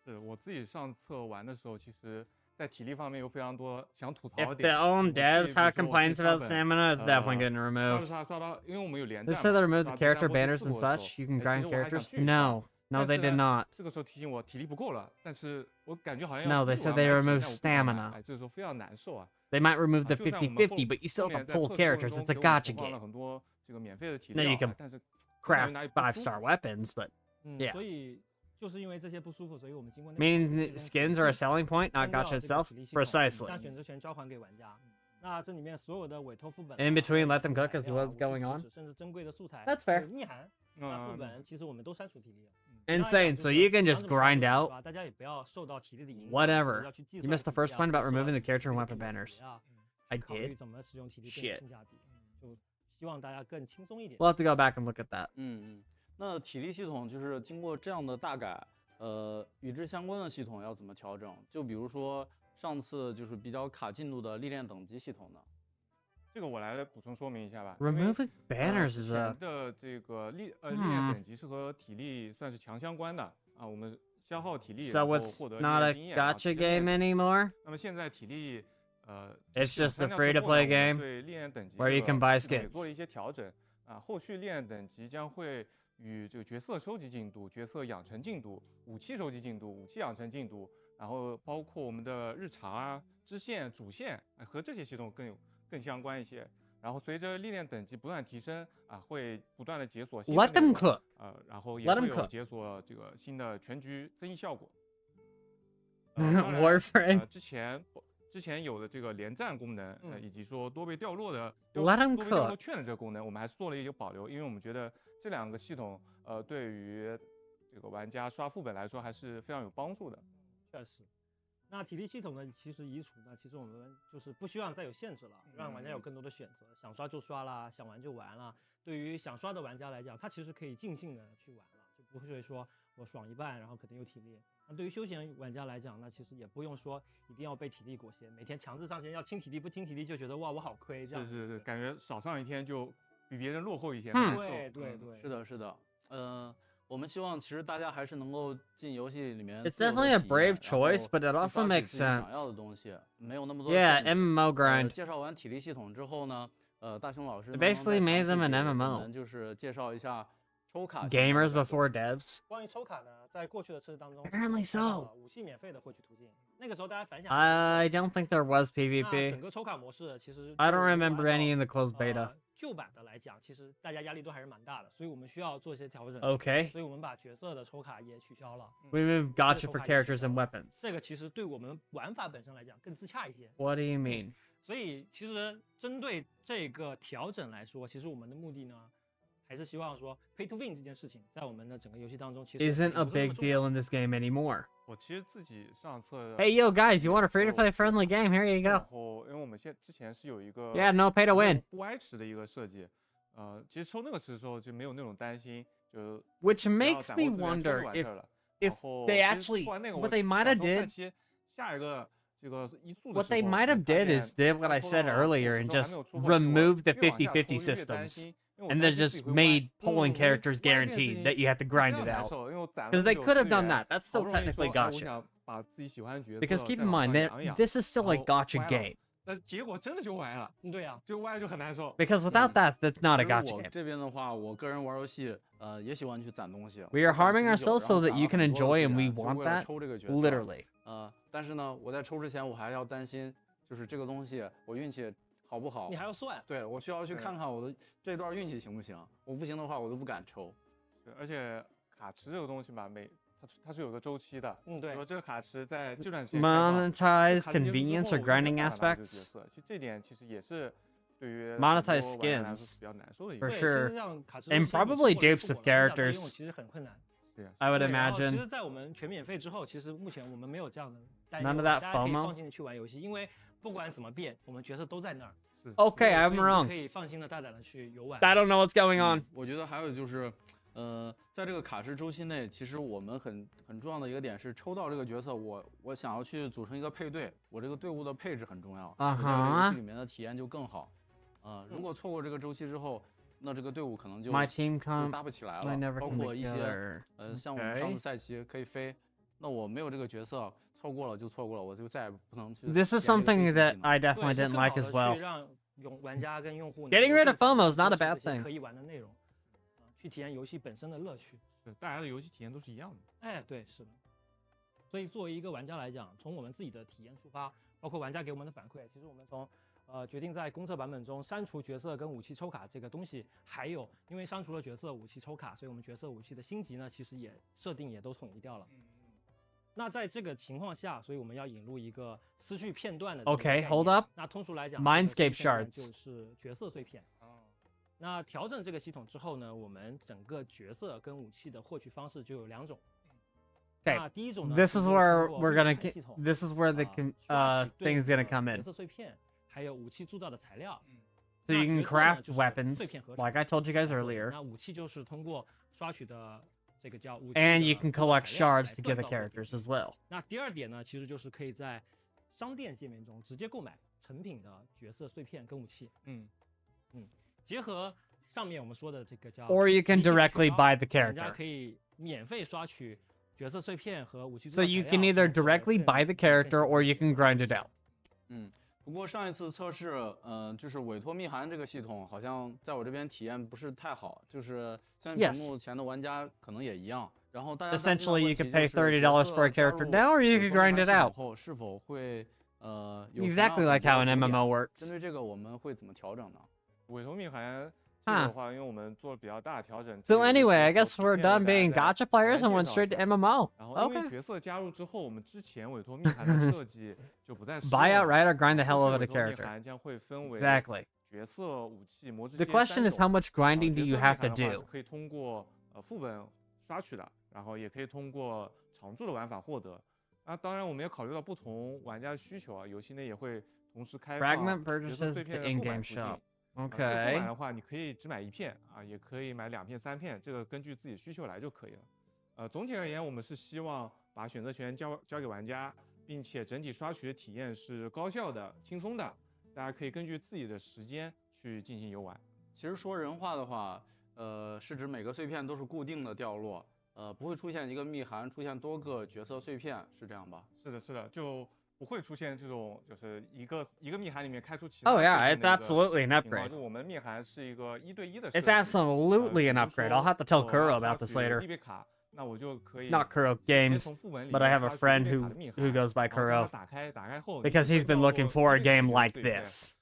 F: 是我自己上册玩的时候，其实。在体力方面有非常多想吐槽的
A: If
F: 点。
A: the own devs have complaints about stamina, it's definitely getting removed.
F: 刷到，因为我们有连
A: They
F: 战。
A: said they removed the character banners and such. You can grind characters. No, they did not.
F: 这个时候提醒我体力不够了，但是我感觉好像
A: No, they said they removed stamina.
F: 这个时候非常难受啊。
A: They might remove the 50-50, but you still have to pull characters. It's a gacha game.
F: 很多这个免费的体
A: 力，
F: Now you
A: can
F: 但是
A: craft 5-star weapons, but yeah.
G: 所以就是因为这些不舒服，所以我们经过
A: Meaning skins are a selling point, not gacha itself. Precisely.
G: 将选择权交还给玩家。那这里面所有的委托副本
A: In between, let them cook is what's going on.
G: 甚至珍贵的素材
A: That's fair.
G: 逆函那副本其实我们都删除体力了。
A: Insane. So you can just grind out
G: 大家也不要受到体力的影响。
A: whatever. You missed the first one about removing the character and weapon banners. I
G: 考虑
A: did.
G: 怎么使用体力更有性价比，就希望大家更轻松一点。
A: We'll have to go back and look at that.
H: 那体力系统就是经过这样的大改。与之相关的系统要怎么调整？就比如说上次就是比较卡进度的历练等级系统呢？
F: 这个我来补充说明一下吧。
A: Removing banners is a
F: 的这个历练等级是和体力算是强相关的啊。我们消耗体力，
A: So it's not a gacha game anymore.
F: 那么现在体力
A: it's just a free-to-play game
F: 对历练等级
A: where you can buy skins.
F: 做了一些调整啊，后续历练等级将会。与这个角色收集进度、角色养成进度、武器收集进度、武器养成进度，然后包括我们的日常啊、支线、主线和这些系统更相关一些。然后随着历练等级不断提升啊，会不断的解锁新的
A: Let them cook.
F: 然后也会有解锁这个新的全局增益效果。
A: Warframe
F: 之前之前有的这个连战功能，以及说多倍掉落的
A: Let him
F: 多倍掉落
A: cook.
F: 券的这个功能，我们还是做了一个保留，因为我们觉得这两个系统，对于这个玩家刷副本来说还是非常有帮助的。
G: 确实。那体力系统呢，其实移除呢，其实我们就是不希望再有限制了，让玩家有更多的选择，想刷就刷啦，想玩就玩啦。对于想刷的玩家来讲，他其实可以尽兴的去玩了，就不会说我爽一半，然后可能又体力。那对于休闲玩家来讲，那其实也不用说一定要被体力裹挟，每天强制上线要清体力，不清体力就觉得哇我好亏这样。
F: 是，感觉少上一天就比别人落后一天。
G: 对，
H: 是的，是的。我们希望其实大家还是能够进游戏里面。
A: It's definitely a brave choice, but it also makes sense.
H: 想要的东西没有那么多。
A: Yeah, MMO grind.
H: 介绍完体力系统之后呢，大雄老师
A: basically made them an MMO.
H: 就是介绍一下抽卡
A: Gamers before devs.
G: 关于抽卡呢，在过去的测试当中
A: Apparently so.
G: 武器免费的获取途径，那个时候大家反响。
A: I don't think there was
G: 那
A: PvP.
G: 整个抽卡模式其实
A: I don't remember any in the closed beta.
G: 旧版的来讲，其实大家压力都还是蛮大的，所以我们需要做一些调整。
A: Okay.
G: 所以我们把角色的抽卡也取消了。
A: We moved gotcha for characters and weapons.
G: 这个其实对我们玩法本身来讲更自洽一些。
A: What do you mean?
G: 所以其实针对这个调整来说，其实我们的目的呢，还是希望说 pay to win 这件事情，在我们的整个游戏当中，其实
A: Isn't a big deal in this game anymore.
F: 我其实自己上册。
A: Hey, yo, guys, you want a free-to-play friendly game? Here you
F: 然
A: go.
F: 后，因为我们之前是有一个
A: Yeah, no pay to win.
F: 不歪池的一个设计，其实抽那个池的时候就没有那种担心，就
A: Which
F: 不要
A: makes
F: 攒
A: me
F: 货资源抽就
A: wonder
F: 完事
A: if
F: 儿了。
A: if
F: 然后
A: they
F: 其实
A: actually
F: 做完那个
A: what
F: 我
A: they might have
F: 想说
A: did
F: 赛期下一个这个一速的
A: what
F: 时
A: they
F: 候
A: might
F: 我
A: have
F: 发
A: did
F: 现
A: is did what I
F: 抽
A: said
F: 到
A: earlier
F: 我
A: and
F: 之后还
A: just
F: 没有出货的时候
A: removed the
F: 越往下抽
A: 50-50
F: 就越担
A: systems
F: 心，因为我
A: and
F: 担
A: then
F: 心自己
A: just
F: 会歪。
A: made
F: 因为
A: polling
F: 我
A: characters
F: 歪这件事
A: guaranteed
F: 情
A: that you have to
F: 非
A: grind
F: 常
A: it
F: 难
A: out.
F: 受，因为我攒了
A: Because
F: 那
A: they
F: 么久
A: could have
F: 资
A: done
F: 源，
A: that. That's
F: 好
A: still
F: 不容易
A: technically
F: 说，我
A: gotcha.
F: 想把自己喜欢的角
A: Because
F: 色
A: keep
F: 再
A: in
F: 往
A: mind
F: 上
A: that
F: 养一养，
A: this is still
F: 然
A: a
F: 后
A: gotcha
F: 歪了，
A: game.
F: 但结果真的就歪了，
G: 对呀，
F: 就歪了就很难受。
A: Because without that, that's not a
H: 其实
A: gotcha
H: 我
A: game.
H: 这边的话，我个人玩游戏，也喜欢去攒东西。
A: We are
H: 攒
A: harming
H: 成就
A: ourselves so
H: 然后
A: that
H: 攒
A: you
H: 了
A: can
H: 很多的
A: enjoy
H: 资
A: and we
H: 源，就
A: want
H: 为了
A: that.
H: 抽这个角色。
A: Literally.
H: 但是呢，我在抽之前我还要担心，就是这个东西我运气好不好？
G: 你还要算。
H: 对，我需要去看看我的这段运气行不行。我不行的话，我都不敢抽。
F: 对，而且卡池这个东西吧，它是有个周期的。
G: 对。
F: 说这个卡池在这段时间开放
A: Monetize
F: 卡池结束之
A: convenience
F: 后
A: or
F: 我就
A: grinding
F: 没办法拿这个角
A: aspects.
F: 色其实这点其实也是对于
A: Monetize
F: 很多玩家来说
A: skins
F: 比较难受的一
A: for
F: 个。
G: 对，其
A: sure.
G: 实像卡池
A: And
G: 升级
A: probably
G: 出货
A: dupes
G: 出
A: of
G: 货了想再
A: characters.
G: 用其实很困难。
F: 对呀，
A: I would
G: 对然后其
A: imagine.
G: 实，在我们全免费之后，其实目前我们没有这样的担
A: None
G: 忧，
A: of that
G: 大家可以
A: FOMO?
G: 放心的去玩游戏，因为不管怎么变，我们角色都在那儿。
F: 是
A: Okay,
G: 对
A: I'm
G: 所以你就
A: wrong.
G: 可以放心的、大胆的去游玩。
A: I don't know what's going on.
H: 我觉得还有就是，在这个卡池周期内，其实我们很重要的一个点是，抽到这个角色，我想要去组成一个配对，我这个队伍的配置很重要，我在这个游戏里面的体验就更好。如果错过这个周期之后，那这个队伍可能就
A: My team
H: 就
A: come.
H: 搭不起来
A: I
H: 了，
A: never
H: 包
A: come
H: 括一些
A: together.
H: 像我们上
A: Okay.
H: 次赛期可以飞，那我没有这个角色，错过了就错过了，我就再也不能去。
A: This is
H: 体验这个
A: something
H: 飞行
A: that
H: 技能
A: I
G: 对，
A: definitely
G: 就
A: didn't
G: 更
A: like
G: 好
A: as
G: 地
A: well.
G: 去让玩家跟用户
A: Getting rid of
G: 更早
A: FOMO
G: 地
A: is not a
G: 接触
A: bad
G: 这些
A: thing.
G: 可以玩的内容，去体验游戏本身的乐趣。
F: 是大家的游戏体验都是一样的。
G: 哎，对，是的。所以作为一个玩家来讲，从我们自己的体验出发，包括玩家给我们的反馈，其实我们从决定在公测版本中删除角色跟武器抽卡这个东西，还有因为删除了角色武器抽卡，所以我们角色武器的星级呢，其实也设定也都统一掉了。那在这个情况下，所以我们要引入一个思绪片段的。
A: Okay, hold up.
G: 那通俗来讲
A: Mindscape
G: 这个思绪片段
A: shards
G: 就是角色碎片。那调整这个系统之后呢，我们整个角色跟武器的获取方式就有2种。
A: Okay,
G: 那第一种呢
A: this is
G: 是
A: where
G: 通过
A: we're gonna
G: 密码系统
A: this is where the
G: 刷取对
A: thing is gonna
G: 应的
A: come in.
G: 角色碎片，还有武器铸造的材料。
A: So you
G: 那
A: can
G: 角色呢
A: craft
G: 就是碎
A: weapons,
G: 片合成
A: like I told you guys
G: 合成
A: earlier,
G: 那武器就是通过刷取的这个叫武器
A: and
G: 的
A: you can
G: 铸造
A: collect
G: 材料
A: shards
G: 来
A: to
G: 锻
A: give the
G: 造这个
A: characters as well.
G: 那第二点呢，其实就是可以在商店界面中直接购买成品的角色碎片跟武器。结合上面我们说的这个叫
A: Or you can
G: 提醒
A: directly
G: 渠道
A: buy the
G: 玩家
A: character.
G: 可以免费刷取角色碎片和武器铸
A: So
G: 造材
A: you
G: 料
A: can either
G: 从这个
A: directly
G: 更
A: buy the
G: 更
A: character
G: 详
A: or
G: 细
A: you
G: 的
A: can grind it out.
H: 不过上一次测试，就是委托密函这个系统，好像在我这边体验不是太好，就是像屏
A: Yes.
H: 幕前的玩家可能也一样。然后大家担心的
A: Essentially, you
H: 问题
A: could
H: 就
A: pay
H: 是
A: $30
H: 角
A: for a
H: 色加
A: character
H: 入
A: now, or you
H: 委
A: could
H: 托密
A: grind
H: 函
A: it
H: 系统
A: out.
H: 后是否会有同样
A: Exactly
H: 很
A: like
H: 多
A: how
H: 的
A: an
H: 不一样
A: MMO
H: 针
A: works.
H: 对这个，我们会怎么调整呢？
F: 委托密函这个的话，因为我们做了比较大的调整。
A: So
F: 这个
A: anyway, I
F: 角
A: guess
F: 色
A: we're
F: 图片
A: done
F: 为大
A: being
F: 家
A: gacha
F: 再
A: players
F: 简单
A: and went
F: 介绍
A: straight
F: 一
A: to
F: 下。
A: MMO.
F: 然后因为
A: Okay.
F: 角色加入之后，我们之前委托密函的设计就不再适用
A: Buy
F: 了。
A: outright or grind the hell
F: 后
A: out
F: 续
A: of the
F: 委托密
A: character.
F: 函将会分为
A: Exactly.
F: 角色、武器、魔之
A: The
F: 仙
A: question
F: 3
A: is how
F: 种。
A: much
F: 然后
A: grinding
F: 角
A: do
F: 色
A: you
F: 密
A: have
F: 函
A: to
F: 的话是
A: do?
F: 可以通过副本刷取的，然后也可以通过常驻的玩法获得。当然我们也考虑到不同玩家的需求啊，游戏内也会同时开放
A: Fragment
F: 角色
A: purchases
F: 碎
A: the
F: 片的购买
A: in-game
F: 途径。
A: shop.
F: 这个购买
A: Okay.
F: 的话，你可以只买1片啊，也可以买2片、3片，这个根据自己需求来就可以了。总体而言，我们是希望把选择权交给玩家，并且整体刷取的体验是高效的、轻松的，大家可以根据自己的时间去进行游玩。
H: 其实说人话的话，是指每个碎片都是固定的掉落，不会出现一个密函出现多个角色碎片，是这样吧？
F: 是的，是的，就不会出现这种就是一个密函里面开出其他
A: Oh
F: 碎
A: yeah,
F: 片
A: it's
F: 的一个
A: absolutely an
F: 情况。
A: upgrade.
F: 就我们密函是一个1对1的
A: It's
F: 设计。
A: absolutely an
F: 比如
A: upgrade.
F: 说
A: I'll have to tell
F: 我
A: Kuro
F: 要
A: about
F: 刷
A: this
F: 取
A: later.
F: 立贝卡，那我就可以
A: Not Kuro
F: 先
A: Games,
F: 从副本里
A: but I
F: 面
A: have a
F: 刷取
A: friend
F: 立贝卡
A: who
F: 的密函，
A: who goes by
F: 然后将
A: Kuro
F: 它打开后，
A: because
F: 你
A: he's
F: 就
A: been
F: 会
A: looking
F: 掉
A: for a
F: 落
A: game
F: 立贝卡
A: like
F: 碎片。
A: this.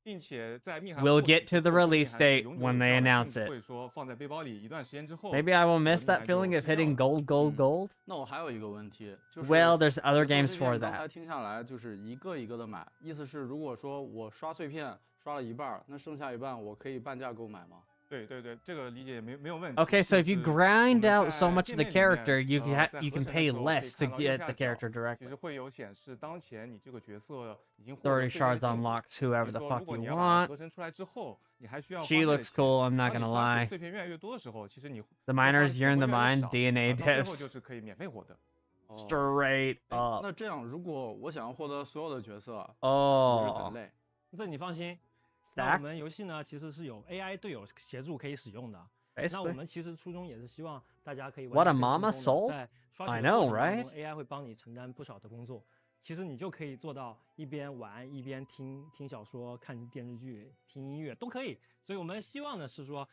F: 并且在密函
A: We'll
F: 获取
A: get to
F: 之
A: the
F: 后，这个密
A: release
F: 函是
A: date
F: 永久
A: when
F: 有
A: they
F: 效的，并
A: announce
F: 不
A: it.
F: 会说放在背包里一段时间之后，
A: Maybe I will
F: 这个
A: miss
F: 密
A: that
F: 函就
A: feeling
F: 失
A: of
F: 效
A: hitting
F: 了。
A: gold, gold, gold.
H: 那我还有一个问题，就是
A: Well, there's other
H: 角
A: games
H: 色碎
A: for
H: 片刚才
A: that.
H: 听下来就是一个一个的买，意思是如果说我刷碎片刷了一半，那剩下一半我可以半价购买吗？
F: 对对对，这个理解没有问题。
A: Okay, so if you
F: 就是我
A: grind
F: 们
A: out so
F: 在
A: much
F: 界
A: of the
F: 面里面
A: character, you
F: 在
A: you
F: 合
A: can
F: 成的
A: pay
F: 时候可以
A: less to
F: 看到右
A: get
F: 下
A: the
F: 角
A: character
F: 其
A: directly.
F: 实会有显示当前你这个角色已经获得
A: 30
F: 碎片的
A: shards
F: 进度。
A: unlocks
F: 比
A: whoever
F: 如
A: the
F: 说，
A: fuck
F: 如果
A: you
F: 你要把它
A: want.
F: 合成出来之后，你还需要花
A: She
F: 费的
A: looks
F: 钱。
A: cool, I'm
F: 当
A: not
F: 你
A: gonna
F: 刷取
A: lie.
F: 碎片越来越多的时候，其实你
A: The
F: 会花的
A: miners
F: 钱
A: yearn
F: 会
A: the
F: 越来越
A: mine,
F: 少，
A: DNA
F: 到最后
A: devs.
F: 就是可以免费获得。
A: Straight
H: 哎
A: up.
H: 那这样如果我想要获得所有的角色，是不是
A: Oh.
H: 很累？
G: 这你放心。那我
A: Stacked?
G: 们游戏呢，其实是有 AI 队友协助可以使用的。那我
A: Basically.
G: 们其实初衷也是希望大家可以
A: What a
G: 玩得更
A: mama
G: 轻松
A: sold?
G: 地在刷
A: I
G: 取的
A: know,
G: 过程当
A: right?
G: 中 AI 会帮你承担不少的工作。其实你就可以做到一边玩一边听小说、看电视剧、听音乐都可以。所以我们希望呢是说，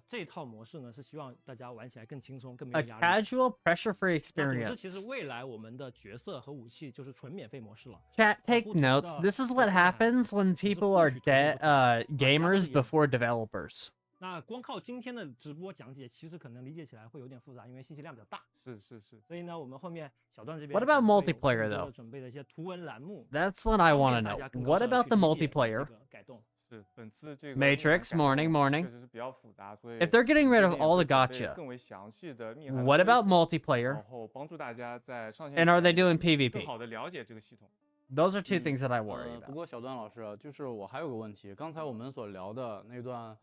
G: 这套模式呢是希望大家玩起来更轻松、更没
A: A
G: 有压力。
A: casual, pressure-free
G: 那总之，其
A: experience.
G: 实未来我们的角色和武器就是纯免费模式了。
A: Chat, take
G: 不同
A: notes.
G: 的
A: This is
G: 角
A: what
G: 色呢
A: happens when
G: 就是
A: people
G: 获
A: are
G: 取途径不同，gamers 也
A: before developers.
G: 那光靠今天的直播讲解，其实可能理解起来会有点复杂，因为信息量比较大。
F: 是。
G: 所以呢，我们后面小段这边
A: What about
G: 可能会有
A: multiplayer,
G: 更多
A: though?
G: 的准备的一些图文栏目，
A: That's what I
G: 方
A: want to
G: 便大
A: know.
G: 家更高
A: What
G: 效地
A: about
G: 去
A: the
G: 理解
A: multiplayer?
G: 这个改动。
F: 是本次这个
A: Matrix,
F: 密函改
A: morning,
F: 动
A: morning.
F: 确实是比较复杂，所以
A: If they're getting rid
F: 这
A: of
F: 边也
A: all
F: 会
A: the
F: 准备
A: gacha,
F: 更为详细的密函的
A: what
F: 规
A: about
F: 则
A: multiplayer?
F: 然后帮助大家在上线
A: And are they
F: 前
A: doing
F: 更
A: PvP?
F: 好的了解这个系统。
A: Those are two things that I worry
H: 不
A: about.
H: 过小段老师，就是我还有个问题，刚才我们所聊的那段，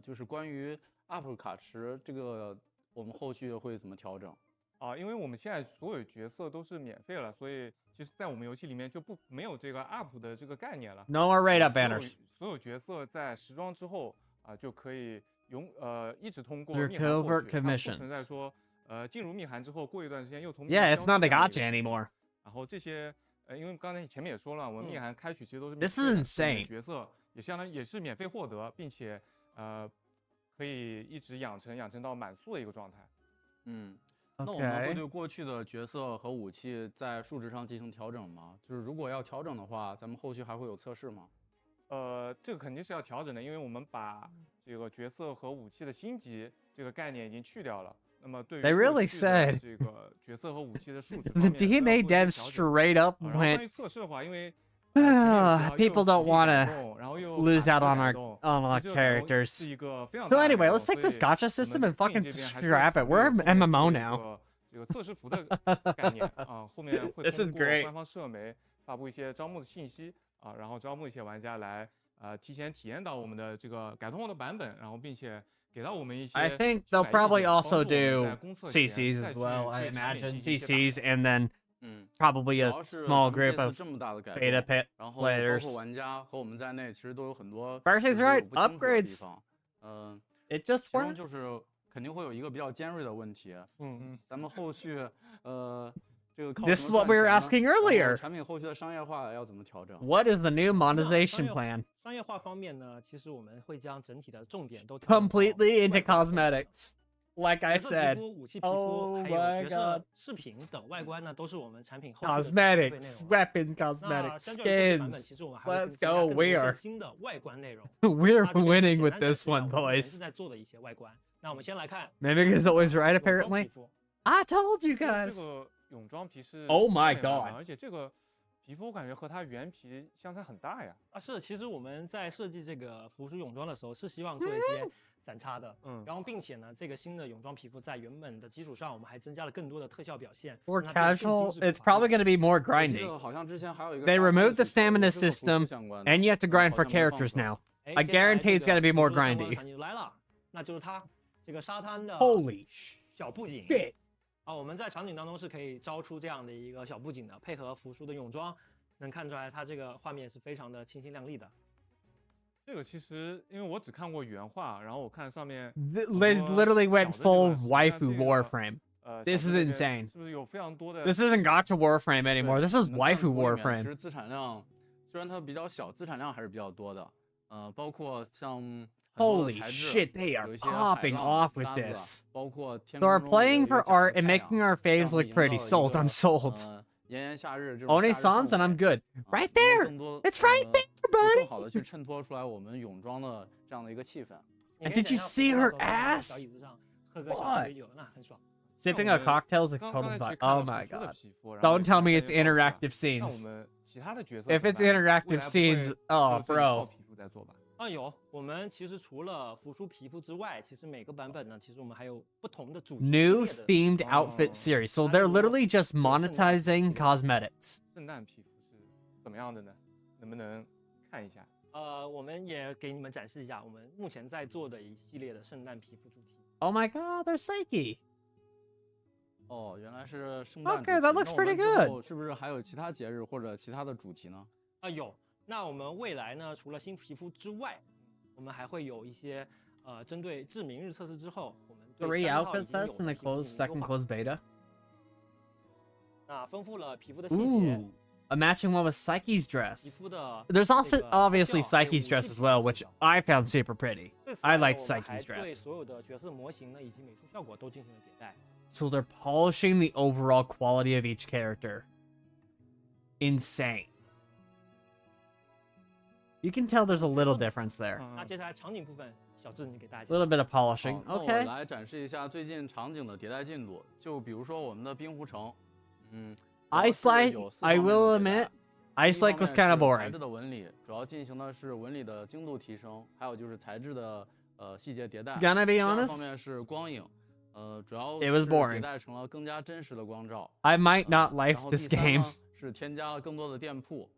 H: 就是关于 UP 卡池这个，我们后续会怎么调整？
F: 因为我们现在所有角色都是免费了，所以其实在我们游戏里面就没有这个 UP 的这个概念了。
A: No more rate up
F: 所有
A: banners.
F: 所有角色在时装之后就可以一直通过
A: Through
F: 密函获
A: covert
F: 取，它不
A: commissions.
F: 存在说进入密函之后过一段时间又从
A: Yeah,
F: 密
A: it's
F: 函
A: not the
F: 消失
A: gacha
F: 的那个
A: anymore.
F: 然后这些因为刚才前面也说了，我们密函开取其实都是
A: This
F: 免
A: is
F: 费的，所以
A: insane.
F: 角色也相当于也是免费获得，并且可以一直养成到满速的一个状态。
H: 那我们会
A: Okay.
H: 对过去的角色和武器在数值上进行调整吗？就是如果要调整的话，咱们后续还会有测试吗？
F: 这个肯定是要调整的，因为我们把这个角色和武器的星级这个概念已经去掉了。那么对于
A: They
F: 过
A: really
F: 去的
A: said
F: 这个角色和武器的数值
A: The
F: 方面都要
A: DNA
F: 做一些
A: devs
F: 调整。
A: straight up
F: 然后关
A: went,
F: 于测试的话，因为前面有提到
A: people
F: 又
A: don't
F: 体力
A: want
F: 改
A: to
F: 动然后又
A: lose
F: 卡
A: out
F: 池
A: on
F: 改
A: our
F: 动
A: on our
F: 其实这个改动
A: characters.
F: 是一个非常
A: So
F: 大的
A: anyway,
F: 改
A: let's
F: 动
A: take this
F: 所以
A: gacha
F: 我
A: system
F: 们
A: and fucking
F: 运营这边还是
A: scrap
F: 考
A: it.
F: 虑
A: We're
F: 后面
A: MMO
F: 做一
A: now.
F: 个这个测试服的概念后面会
A: This
F: 通
A: is
F: 过
A: great.
F: 官方社媒发布一些招募的信息然后招募一些玩家来提前体验到我们的这个改通后的版本，然后并且给到我们一些
A: I think
F: 修
A: they'll
F: 改意
A: probably
F: 见，帮
A: also
F: 助我们
A: do
F: 在公测前
A: CCs
F: 再
A: as
F: 去
A: well, I
F: 对产品
A: imagine.
F: 进行一些改
A: CCs and then
H: 嗯，
A: probably
H: 主
A: a
H: 要是
A: small
H: 咱们
A: group
H: 这次
A: of
H: 这么大的改
A: beta
H: 动，
A: pit
H: 然后包括
A: players.
H: 玩家和我们在内，其实都有很多
A: Darcy's
H: 就是
A: right,
H: 有不清楚的地
A: upgrades.
H: 方。
A: It just
H: 其中
A: works.
H: 就是肯定会有一个比较尖锐的问题，咱们后续这个靠
A: This
H: 什
A: is
H: 么
A: what we
H: 赚
A: were
H: 钱呢
A: asking
H: 然后
A: earlier.
H: 产品后续的商业化要怎么调整？
A: What is the new
G: 商
A: monetization
G: 业
A: plan?
G: 商业化方面呢，其实我们会将整体的重点都调整到
A: Completely into
G: 外挂
A: cosmetics. like I
G: 角色皮
A: said,
G: 肤、武器皮肤，
A: oh
G: 还有
A: my
G: 角
A: god.
G: 色饰品等外观呢，都是我们产品后续的付费内
A: Cosmetics,
G: 容。
A: weapon
G: 那
A: cosmetics,
G: 相较于后续版本，
A: skins.
G: 其实我们还会
A: Let's
G: 增加
A: go.
G: 更
A: We
G: 多
A: are
G: 更新的外观内容。
A: we're
G: 那这边是
A: winning
G: 简
A: with
G: 单展
A: this
G: 示一下
A: one,
G: 我们目前
A: boys.
G: 正在做的一些外观。那我们先来看
A: Mimic is always right,
G: 泳装
A: apparently.
G: 皮肤。
A: I told you
F: 这
A: guys.
F: 个泳装皮是
A: Oh my
F: 最美的
A: god
F: 而且这个皮肤我感觉和它原皮相差很大呀。
G: 是，其实我们在设计这个服饰泳装的时候，是希望做一些反差的。然后并且呢，这个新的泳装皮肤在原本的基础上，我们还增加了更多的特效表现。
A: More
G: 让它变得更
A: casual.
G: 精致
A: It's probably
G: 更
A: going to be more
H: 我记
A: grindy.
H: 得好像之前还有一个
A: They
H: 沙滩
A: removed the
H: 需求
A: stamina
H: 这个和服饰
A: system,
H: 相关的
A: and you have to grind for
H: 好像没放
A: characters
H: 出来
A: now.
G: 哎
A: I
G: 接下来
A: guarantee it's
G: 这
A: gonna
G: 个
A: be more
G: 服饰相关的
A: grindy.
G: 场景就来了，那就是它这个沙滩的
A: Holy
G: 小布景。
A: shit.
G: 我们在场景当中是可以招出这样的一个小布景的，配合服输的泳装，能看出来它这个画面是非常的清新亮丽的。
F: 这个其实因为我只看过原画，然后我看上面
A: Literally went
F: 小的这
A: full
F: 个实际上
A: waifu
F: 这个
A: Warframe.
F: 小
A: This
F: 的
A: is
F: 这边
A: insane.
F: 是不是有非常多的
A: This isn't Gacha Warframe anymore. This is
H: 能看
A: waifu
H: 图里面其
A: Warframe.
H: 实资产量虽然它比较小，资产量还是比较多的。包括像很多的
A: Holy
H: 材质
A: shit, they
H: 有
A: are
H: 一些海
A: popping
H: 浪
A: off with
H: 沙子
A: this.
H: 包括天
A: So we're
H: 空中也有
A: playing
H: 一个
A: for
H: 假的
A: art
H: 太
A: and
H: 阳
A: making our
H: 这
A: faves
H: 样会
A: look
H: 营
A: pretty.
H: 造一
A: Sold. I'm
H: 个
A: sold.
H: 炎炎夏日这种
A: Only
H: 夏日
A: songs
H: 氛
A: and I'm
H: 围
A: good.
H: 啊
A: Right
H: 能够
A: there.
H: 更多
A: It's right there,
H: 更
A: buddy.
H: 好的去衬托出来我们泳装的这样的一个气氛。
A: And did you see her ass?
G: 小椅子上喝个小啤酒，那很爽。
A: Sipping a cocktail is a
F: 刚
A: total
F: 才其
A: vibe.
F: 实看
A: Oh
F: 了
A: my
F: 服输的
A: god.
F: 皮肤，然后
A: Don't tell me
F: 也
A: it's
F: 看见画
A: interactive
F: 那我
A: scenes.
F: 们其他的角色
A: If
F: 怎么
A: it's
F: 办
A: interactive
F: 未来不会
A: scenes, oh,
F: 就这一套
A: bro.
F: 皮肤在做吧？
G: 有，我们其实除了服输皮肤之外，其实每个版本呢，其实我们还有不同的主题系
A: New
G: 列的
A: themed
F: Oh.
A: outfit series. So they're literally just monetizing cosmetics.
F: 圣诞皮肤是怎么样的呢？能不能看一下？
G: 我们也给你们展示一下我们目前在做的一系列的圣诞皮肤主题。
A: Oh my god, they're Psyche.
H: 哦，原来是圣诞主
A: Okay,
H: 题。
A: that looks
H: 那我们
A: pretty
H: 之
A: good.
H: 后是不是还有其他节日或者其他的主题呢？
G: 有。那我们未来呢，除了新皮肤之外，我们还会有一些针对至明日测试之后，我们对
A: Three
G: 3号已
A: outfit
G: 经有
A: sets in
G: 的
A: the
G: 皮肤
A: closed
G: 进行
A: second
G: 优化。
A: closed beta.
G: 那丰富了皮肤的细节，
A: Ooh, a matching one with Psyche's
G: 皮
A: dress.
G: 肤的
A: There's also
G: 这个
A: obviously
G: 特效还有
A: Psyche's
G: 武
A: dress
G: 器
A: as
G: 皮
A: well,
G: 肤
A: which
G: 特效
A: I found super pretty.
G: 对此
A: I
G: 呢
A: like
G: 我们
A: Psyche's
G: 还对
A: dress.
G: 所有的角色模型呢以及美术效果都进行了迭代。
A: So they're polishing the overall quality of each character. Insane. You can tell there's a little difference there.
G: 那接下来场景部分，小智你给大家
A: A
G: 介绍。
A: little bit of polishing.
H: 好，那我
A: Okay.
H: 来展示一下最近场景的迭代进度。就比如说我们的冰湖城，Ice
A: Like, I will admit, Ice Like was kind of
H: 材
A: boring.
H: 质的纹理主要进行的是纹理的精度提升，还有就是材质的细节迭代。
A: Gonna be
H: 第二方
A: honest,
H: 面是光影，主要
A: It was
H: 是
A: boring.
H: 迭代成了更加真实的光照。
A: I might not
H: 然
A: like
H: 后
A: this
H: 第三
A: game.
H: 呢是添加了更多的店铺，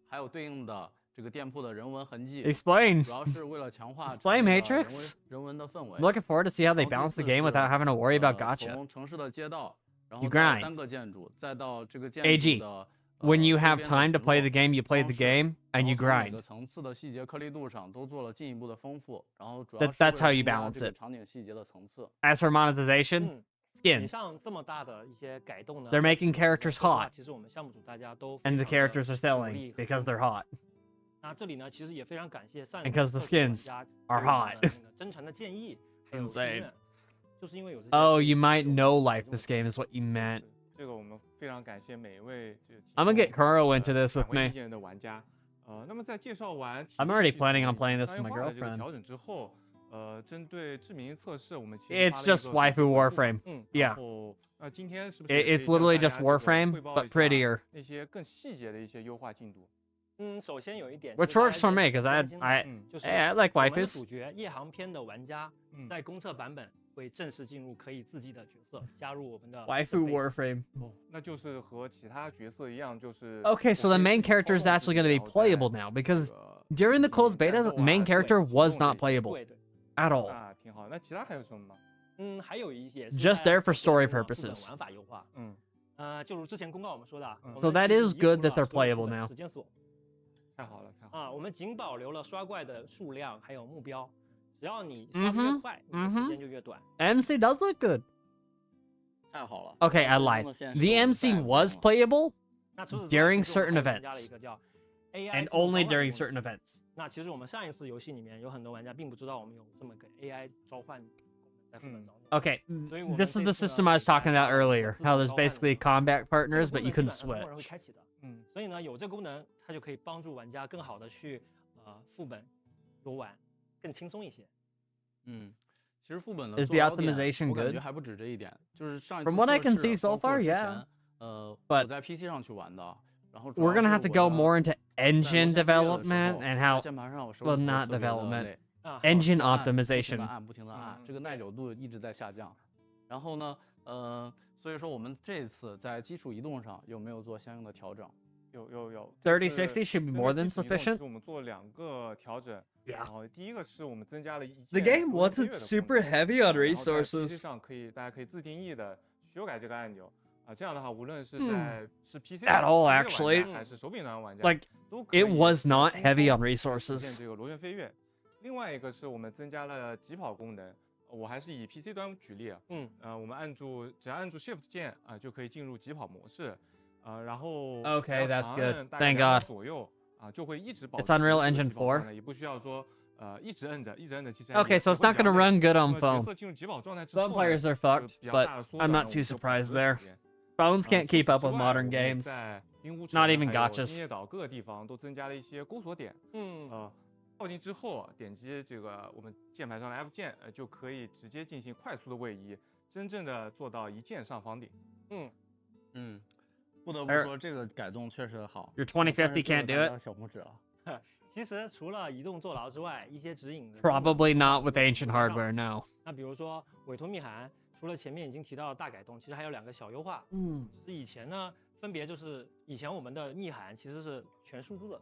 H: 还有对应的这个店铺的人文痕迹。
A: Explain.
H: 主要是为了强化
A: Explain
H: 场景的
A: Matrix.
H: 人文的氛围。
A: I'm looking forward to see how they
H: 然后
A: balance the
H: 第四
A: game
H: 是
A: without having to worry about gacha.
H: 从城市的街道，然
A: You
H: 后到
A: grind.
H: 单个建筑，再到这个建
A: AG,
H: 筑的
A: When you
H: 周
A: have
H: 边的
A: time to
H: 群
A: play
H: 落
A: the game, you play the
H: 装饰
A: game,
H: 然
A: and
H: 后
A: you
H: 从每
A: grind.
H: 个层次的细节颗粒度上都做了进一步的丰富，然后主
A: That-
H: 要是
A: that's
H: 为
A: how
H: 了
A: you
H: 增加
A: balance
H: 这个
A: it.
H: 场景细节的层次。
A: As for monetization,
G: 以
A: skins.
G: 上这么大的一些改动呢
A: They're making characters
G: 说实话
A: hot.
G: 其实我们项目组大家都
A: And
G: 非
A: the
G: 常地
A: characters are
G: 努
A: selling
G: 力和
A: because
G: 辛苦
A: they're hot.
G: 那这里呢，其实也非常感谢上
A: And
G: 次
A: 'cause the
G: 测试的玩
A: skins
G: 家
A: are
G: 对我们
A: hot.
G: 的那个真诚的建议，还有心
A: insane.
G: 愿，就是因为有这些
A: Oh,
G: 信
A: you
G: 息
A: might
G: 所以我们
A: know
G: 才
A: like
G: 这么
A: this game is what you meant.
F: 这个我们非常感谢每一位这个提
A: I'm gonna
F: 供
A: get Kuro into this
F: 反
A: with
F: 馈意
A: me.
F: 见的玩家。那么在介绍完
A: I'm
F: 体
A: already
F: 力系统
A: planning on
F: 以及
A: playing this
F: 商
A: with
F: 业
A: my
F: 化的这个
A: girlfriend.
F: 调整之后，针对知名测试，我们其实
A: It's
F: 发了一
A: just
F: 个
A: waifu
F: 回顾
A: Warframe.
F: 然
A: Yeah.
F: 后今天是不是
A: It-
F: 也可
A: it's
F: 以向
A: literally
F: 大
A: just
F: 家这个
A: Warframe,
F: 汇报
A: but
F: 一下
A: prettier.
F: 那些更细节的一些优化进度？
G: 首先有一点
A: Which
G: 就是大
A: works
G: 家
A: for me
G: 也
A: because
G: 很
A: I
G: 关心的
A: I
G: 就是
A: hey, I like
G: 我们的
A: waifus.
G: 主角夜航篇的玩家
F: 嗯
G: 在公测版本会正式进入可以自己的角色，加入我们的
A: Waifu
G: 的 base
A: Warframe.
F: 那就是和其他角色一样，就是
A: Okay, so the main character is actually going to be playable now because during the closed beta, the main character was not playable
G: 对对，
A: at all.
F: 那挺好。那其他还有什么吗？
G: 还有一些是
A: Just
G: 在
A: there for
G: 做
A: story
G: 什么副本
A: purposes.
G: 玩法优化，
F: 嗯，
G: 就如之前公告我们说的，我们
A: So that
G: 其实
A: is
G: 移
A: good
G: 除
A: that they're
G: 了所有副
A: playable
G: 本
A: now.
G: 时间锁
F: 太好了，太好了。
G: 我们仅保留了刷怪的数量还有目标，只要你刷的越快，你的时间就越短。
A: MC does look good.
H: 太好了。
A: Okay, I
H: 刚
A: lied.
H: 刚的现实
A: The
H: 我们
A: MC
H: 再也不
A: was
H: 用了
A: playable
G: 那除此之外
A: during
G: 其实我们
A: certain
G: 还增加了
A: events
G: 一个叫 AI
A: and
G: 自动
A: only
G: 召唤
A: during
G: 功能
A: certain events.
G: 那其实我们上一次游戏里面有很多玩家并不知道我们有这么个 AI 召唤功能。在副本当中。
A: Okay,
G: 所以我们
A: this is
G: 这
A: the
G: 次呢
A: system I was
G: 给大
A: talking
G: 家
A: about
G: 加了一
A: earlier.
G: 个自
A: How
G: 动
A: there's
G: 召唤的
A: basically
G: 功能
A: combat
G: 这个
A: partners,
G: 功
A: but
G: 能
A: you
G: 基
A: can
G: 本上是默认会
A: switch.
G: 开启的。所以呢，有这个功能，它就可以帮助玩家更好的去副本游玩，更轻松一些。
H: 其实副本的
A: Is
H: 做
A: the
H: 老点
A: optimization
H: 我感
A: good?
H: 觉还不止这一点，就是上一次
A: From what I
H: 测
A: can
H: 试
A: see so
H: 包括
A: far,
H: 之
A: yeah.
H: 前我
A: But
H: 在 PC 上去玩的，然后主
A: we're
H: 要
A: gonna
H: 是
A: have to
H: 我
A: go
H: 的
A: more into
H: 在
A: engine
H: 螺旋飞跃的时
A: development
H: 候
A: and
H: 在
A: how,
H: 键盘上我手
A: well,
H: 指头
A: not
H: 特别的
A: development,
H: 累，
A: engine
H: 按不停地
A: optimization.
H: 按，不停地按，这个耐久度一直在下降。然后呢，所以说我们这一次在基础移动上有没有做相应的调整？
F: 有。
A: 3060 should be more than
F: 其
A: sufficient.
F: 实我们做了2个调整。
A: Yeah.
F: 然后第一个是我们增加了一
A: The
F: 键
A: game
F: 螺旋飞
A: wasn't
F: 跃的功能
A: super heavy on
F: 然后在 PC
A: resources.
F: 上大家可以自定义的修改这个按钮这样的话，无论是在是 PC
A: At all,
F: 玩家
A: actually.
F: 还是手柄端玩家，
A: Like,
F: 都可以
A: it was not
F: 轻松
A: heavy on
F: 实
A: resources.
F: 现这个螺旋飞跃。另外一个是我们增加了疾跑功能，我还是以 PC 端举例我们只要按住 Shift 键就可以进入疾跑模式然后
A: Okay,
F: 只要
A: that's
F: 长
A: good.
F: 按大概
A: Thank
F: 2秒
A: God.
F: 左右就会一直保
A: It's
F: 持
A: Unreal
F: 这个
A: Engine
F: 疾跑状
A: 4.
F: 态，也不需要说一直摁着，其实
A: Okay, so it's not
F: 也
A: gonna
F: 会比较累
A: run good on
F: 角
A: phone.
F: 色进入疾跑状态之后
A: Phone
F: 呢
A: players are
F: 有
A: fucked,
F: 比较
A: but
F: 大的缩
A: I'm
F: 短
A: not
F: 我
A: too
F: 们就跑的
A: surprised there.
F: 时间
A: Phones
F: 除
A: can't
F: 此
A: keep up
F: 之
A: with
F: 外
A: modern
F: 我们
A: games.
F: 在冰屋
A: Not
F: 城
A: even
F: 还有
A: gotchas.
F: 音乐岛各个地方都增加了一些钩锁点靠近之后点击这个我们键盘上的 F 键就可以直接进行快速的位移，真正的做到一键上房顶。
H: 不得不说这个改动确实好。
A: Your 2050 can't do it?
H: 小拇指了。
G: 其实除了移动坐牢之外，一些指引的
A: Probably not with ancient hardware, no.
G: 那比如说委托密函，除了前面已经提到的大改动，其实还有2个小优化。就是以前呢，分别就是以前我们的密函其实是全数字，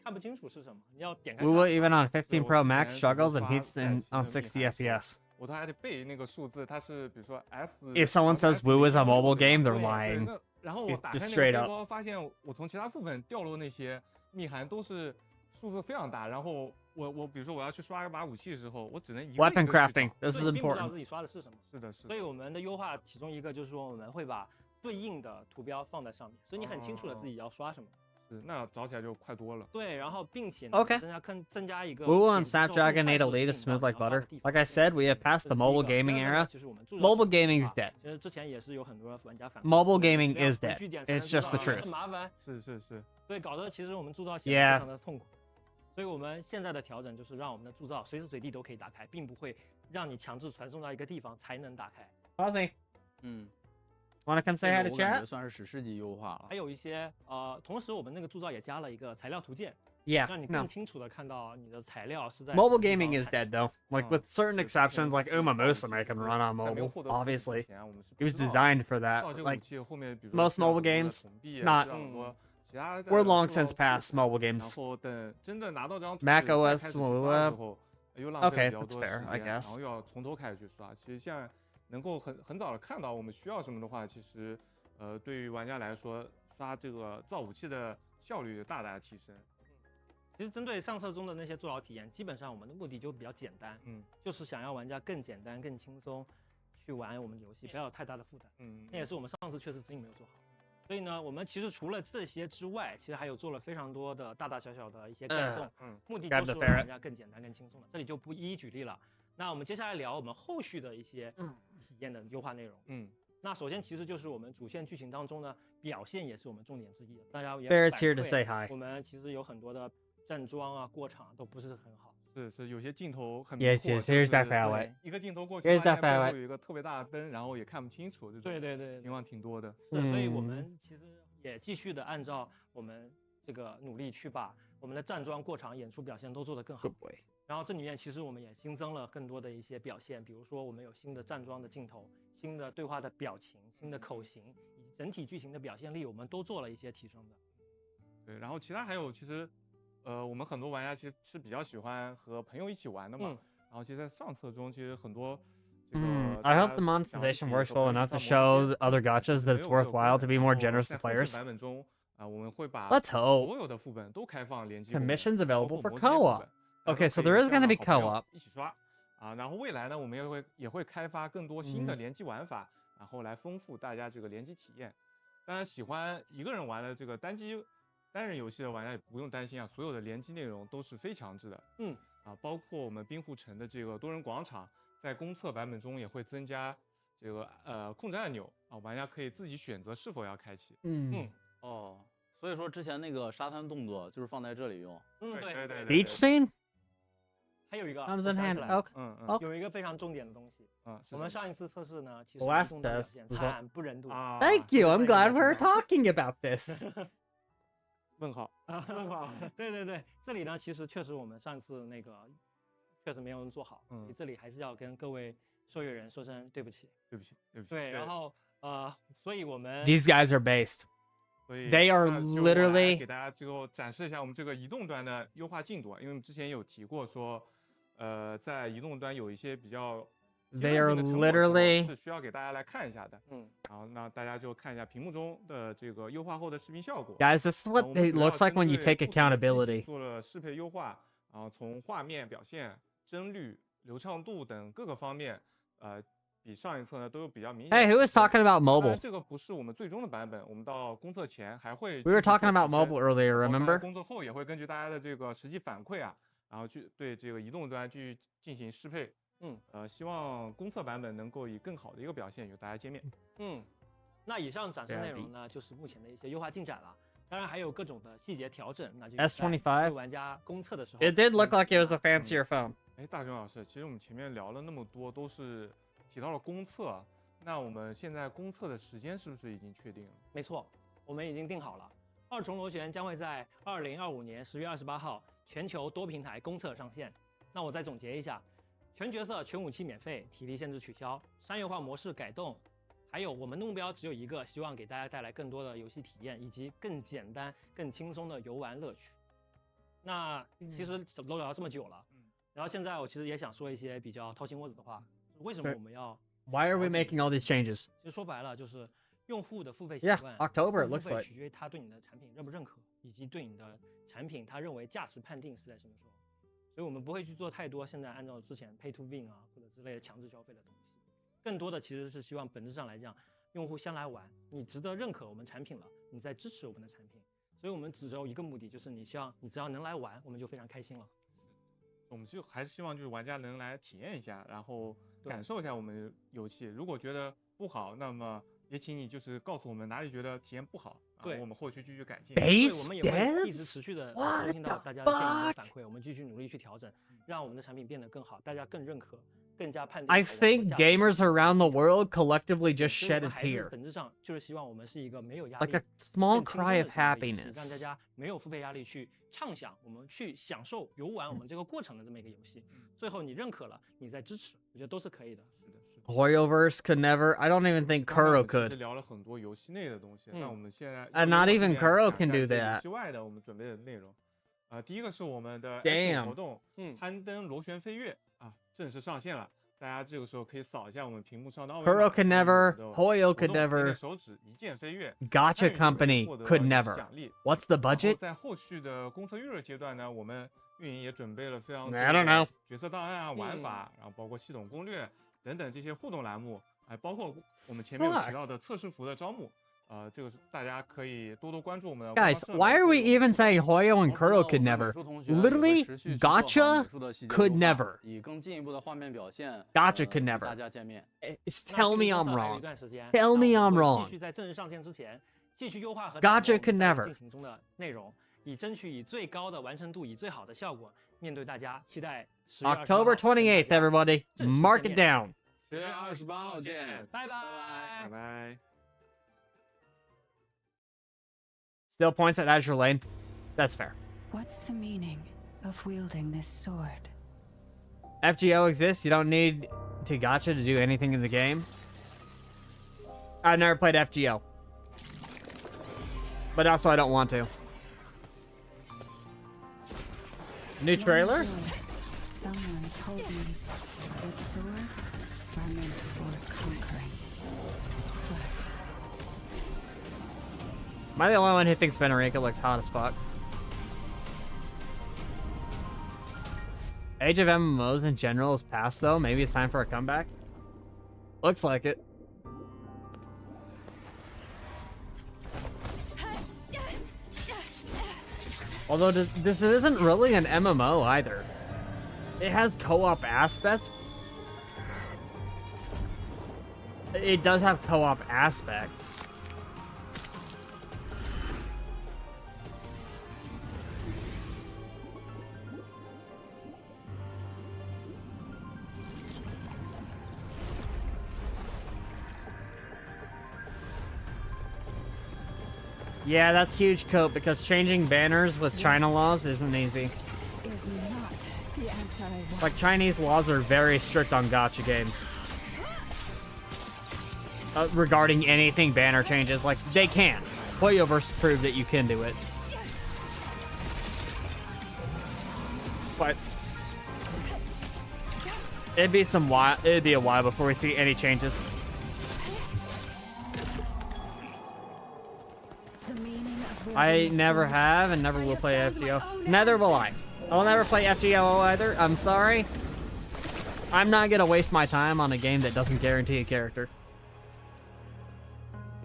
G: 看不清楚是什么，你要点开它。
A: Google even on 15
F: 对
A: Pro
F: 我之
A: Max
F: 前
A: struggles and
F: 发
A: heats
F: 赛
A: in
F: 期的
A: on
F: 密函
A: 60
F: 的时候
A: FPS.
F: 我都还得背那个数字，它是比如说 S。
A: If someone says Woo is a mobile game, they're
F: 对
A: lying.
F: 那然后我
A: It's
F: 打开
A: just
F: 那
A: straight
F: 个
A: up.
F: 背包，发现我从其他副本掉落那些密函都是数字非常大，然后我比如说我要去刷一把武器的时候，我只能一个
A: Weapon
F: 一个去
A: crafting.
F: 找
A: This
G: 所
A: is
G: 以你并不知道
A: important.
G: 自己刷的是什么。
F: 是的，是的。
G: 所以我们的优化其中一个就是说我们会把对应的图标放在上面，所以你很清楚的自己要刷什么。
F: 是，那找起来就快多了。
G: 对，然后并且呢
A: Okay.
G: 增加一个
A: Woo on
G: 点击之后更
A: Snapdragon
G: 快速地
A: 808 is
G: 吸引
A: smooth
G: 到
A: like
G: 你要刷的
A: butter.
G: 地方
A: Like I said, we have
G: 这
A: passed
G: 是
A: the
G: 第一
A: mobile
G: 个
A: gaming
G: 第二个
A: era.
G: 呢就是我们铸造
A: Mobile
G: 系统
A: gaming is
G: 化
A: dead.
G: 其实之前也是有很多玩家反馈
A: Mobile
G: 说
A: gaming
G: 需要
A: is
G: 回
A: dead.
G: 据点才能
A: It's just the
G: 铸造
A: truth.
G: 很麻烦。
F: 是。
G: 对，搞得其实我们铸造显得
A: Yeah.
G: 非常的痛苦。所以我们现在的调整就是让我们的铸造随时随地都可以打开，并不会让你强制传送到一个地方才能打开。
A: Posey,
H: 嗯，
A: wanna come
H: 这
A: say
H: 个
A: hi to
H: 我感觉
A: chat?
H: 算是史诗级优化了
G: 还。有一些同时我们那个铸造也加了一个材料图鉴，
A: Yeah,
G: 让你
A: no.
G: 更清楚的看到你的材料是在
A: Mobile
G: 什么地方
A: gaming is
G: 产
A: dead
G: 生
A: though. Like with certain exceptions, like Uma Musume can run on
F: 在没有
A: mobile.
F: 获得武器之
A: Obviously,
F: 前我们是
A: it
F: 不
A: was
F: 知道
A: designed for
F: 造
A: that.
F: 这个武
A: Like
F: 器后面比如说
A: most
F: 需要
A: mobile
F: 很多的
A: games,
F: 铜币
A: not-
F: 需要很多其他的
A: we're long
F: 重要
A: since
F: 的
A: past
F: 部
A: mobile
F: 然
A: games.
F: 后等真的拿到这张图
A: Mac
F: 纸再
A: OS
F: 开始去刷的时候又浪费
A: Okay,
F: 了比较
A: that's
F: 多的
A: fair,
F: 时
A: I
F: 间，然
A: guess.
F: 后又要从头开始去刷。其实现在能够很早的看到我们需要什么的话，其实对于玩家来说，刷这个造武器的效率有大大的提升。
G: 其实针对上册中的那些坐牢体验，基本上我们的目的就比较简单，就是想要玩家更简单、更轻松去玩我们的游戏，不要有太大的负担。那也是我们上次确实指引没有做好。所以呢，我们其实除了这些之外，其实还有做了非常多的大大小小的一些改动，目的就是让玩家更简单、更轻松的。这里就不一一举例了。那我们接下来聊我们后续的一些体验的优化内容。那首先其实就是我们主线剧情当中呢，表现也是我们重点之一。大家也
A: Barrett's here to say hi.
G: 我们其实有很多的站桩啊、过场都不是很好。
F: 是有些镜头很
A: Yes, yes, here's that
F: Farway.
A: Farway.
F: 一个镜头过去，
A: Here's
F: 发
A: that
F: 现背后
A: Farway.
F: 有一个特别大的灯，然后也看不清楚，这种
G: 对
F: 情况挺多的。
G: 是，所以我们其实也继续的按照我们这个努力去把我们的站桩、过场、演出表现都做得更好。然后这里面其实我们也新增了更多的一些表现，比如说我们有新的站桩的镜头、新的对话的表情、新的口型，以及整体剧情的表现力，我们都做了一些提升的。
F: 对，然后其他还有其实。我们很多玩家其实是比较喜欢和朋友一起玩的嘛。然后其实，在上册中，其实很多这个。
A: I hope the monetization works well enough to show the other gachas that it's worthwhile to be more generous to players.
F: 版本中我们会把
A: Let's hope
F: 所有的副本都开放联机
A: Missions available for co-op. Okay, so there is going to be co-op.
F: 一起刷然后未来呢，我们也会开发更多新的联机玩法，然后来丰富大家这个联机体验。当然，喜欢一个人玩的这个单人游戏的玩家也不用担心所有的联机内容都是非强制的。包括我们滨户城的这个多人广场在公测版本中也会增加这个控制按钮啊，玩家可以自己选择是否要开启。
H: 哦，所以说之前那个沙滩动作就是放在这里用。
F: 对。
A: Beach scene?
G: 还有一个
A: Thumbs
G: 我
A: in
G: 想
A: hand.
G: 起来了
A: Okay.
G: 有一个非常重点的东西。我们上一次测试呢，其实
A: Last
G: 移动的表
A: test
G: 现
A: was
G: 惨不忍睹。
A: Thank you. I'm
G: 这个
A: glad
G: 应该
A: we're
G: 知道
A: talking about this.
F: 问号。
G: 对，这里呢，其实确实我们上次那个确实没有做好，所以这里还是要跟各位受益人说声对不起。对，然后所以我们
A: These guys are based.
F: 所以
A: They are
F: 那就我来
A: literally
F: 给大家最后展示一下我们这个移动端的优化进度啊，因为我们之前有提过说，在移动端有一些比较
A: They are literally
F: 是需要给大家来看一下的。好，那大家就看一下屏幕中的这个优化后的视频效果。
A: Guys, this is what it looks like when you take accountability.
F: 做了适配优化，然后从画面表现、帧率、流畅度等各个方面，比上一次呢都有比较明显。
A: Hey, who was talking about
F: 当
A: mobile?
F: 然这个不是我们最终的版本，我们到公测前还会。
A: We were talking about mobile earlier,
F: 然后
A: remember?
F: 公测后也会根据大家的这个实际反馈啊，然后去对这个移动端去进行适配。希望公测版本能够以更好的一个表现与大家见面。
G: 那以上展示内容呢，就是目前的一些优化进展了。当然还有各种的细节调整，那就
A: S25
G: 对玩家公测的时候
A: It did look like it was a fancier phone.
F: 大雄老师，其实我们前面聊了那么多，都是提到了公测，那我们现在公测的时间是不是已经确定了？
G: 没错，我们已经定好了。二重螺旋将会在2025年10月28号全球多平台公测上线。那我再总结一下，全角色、全武器免费，体力限制取消，商业化模式改动，还有我们的目标只有一个，希望给大家带来更多的游戏体验，以及更简单、更轻松的游玩乐趣。那其实都聊这么久了，然后现在我其实也想说一些比较掏心窝子的话，为什么我们要
A: Why are we making all these changes?
G: 其实说白了就是用户的付费习
A: Yeah,
G: 惯
A: October it
G: 付
A: looks
G: 费
A: like.
G: 取决于他对你的产品认不认可，以及对你的产品他认为价值判定是在什么时候。所以我们不会去做太多现在按照之前 pay to win 啊或者之类的强制消费的东西，更多的其实是希望本质上来讲，用户先来玩，你值得认可我们产品了，你再支持我们的产品。所以我们只有一个目的，就是你希望你只要能来玩，我们就非常开心了。
F: 我们就还是希望就是玩家能来体验一下，然后感受一下我们游戏。如果觉得不好，那么也请你就是告诉我们哪里觉得体验不好，然后我们后续继续改进。
G: 对，我们也会一直持续的收听到大家的建议和反馈，我们继续努力去调整，让我们的产品变得更好，大家更认可，更加判定。
A: I think gamers around the world collectively just shed a tear.
G: 本质上就是希望我们是一个没有压力
A: Like a small cry of happiness.
G: 让大家没有付费压力去畅想，我们去享受游玩我们这个过程的这么一个游戏。最后你认可了，你再支持，我觉得都是可以的。
A: Hoyoverse could never. I don't even think Kuro could.
F: 聊了很多游戏内的东西，那我们现在
A: And not even Kuro can do that.
F: 游戏外的我们准备的内容，第一个是我们的
A: Damn
F: 活动，攀登螺旋飞跃啊，正式上线了。大家这个时候可以扫一下我们屏幕上的二维码。
A: Kuro could never. Hoyo could never.
F: 手指一键飞跃。
A: Gotcha company could never. What's the budget?
F: 在后续的公测预热阶段呢，我们运营也准备了非常多
A: I don't know.
F: 角色档案啊、玩法，然后包括系统攻略等等这些互动栏目，包括我们前面有提到的测试服的招募。这个是大家可以多多关注我们的。
A: Guys, why are we even saying Hoyo and Kuro could never? Literally, Gotcha could never.
H: 以更进一步的画面表现
A: Gotcha could never.
H: 大家见面。
A: Tell me I'm wrong. Tell me I'm wrong.
G: 继续在正式上线之前，继续优化和
A: Gotcha could never
G: 进行中的内容，以争取以最高的完成度，以最好的效果面对大家。期待
A: October 28th, everybody. Mark it down.
H: 10月28号见，
G: 拜拜，
F: 拜拜。
A: Still points at Azure Lane. That's fair.
C: What's the meaning of wielding this sword?
A: FGO exists. You don't need to gotcha to do anything in the game. I've never played FGO. But also I don't want to. New trailer?
D: Someone told me that swords are meant for conquering.
A: Am I the only one who thinks Benarica looks hot as fuck? Age of MMOs in general is past though. Maybe it's time for a comeback. Looks like it. Although this isn't really an MMO either. It has co-op aspects, It does have co-op aspects. Yeah, that's huge, Cope, because changing banners with China laws isn't easy.
D: Is not the answer I want.
A: Like, Chinese laws are very strict on gacha games. Regarding anything banner changes. Like, they can. Hoyoverse proved that you can do it. But it'd be a while before we see any changes. I never have and never will play FGO. Neither will I. I'll never play FGO either. I'm sorry. I'm not gonna waste my time on a game that doesn't guarantee a character.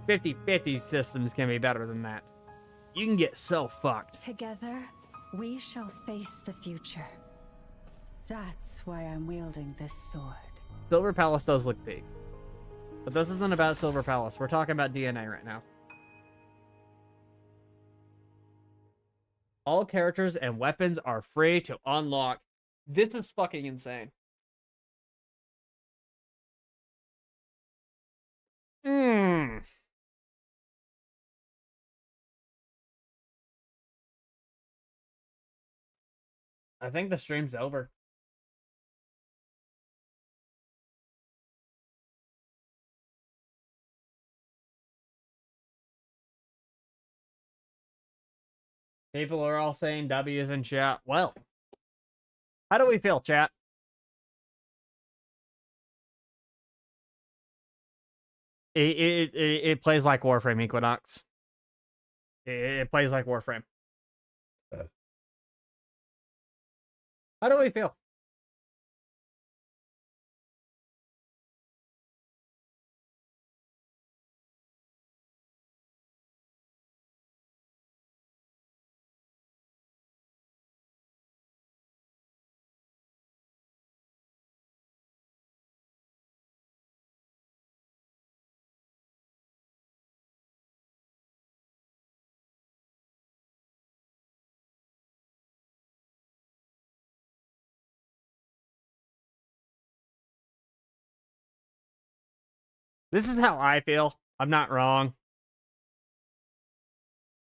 A: 50-50 systems can be better than that. You can get so fucked.
D: Together, we shall face the future. That's why I'm wielding this sword.
A: Silver Palace does look big. But this isn't about Silver Palace. We're talking about DNA right now. All characters and weapons are free to unlock. This is fucking insane. I think the stream's over. People are all saying W's in chat. Well, how do we feel, chat? It plays like Warframe, Equinox. It plays like Warframe. How do we feel? This is how I feel. I'm not wrong.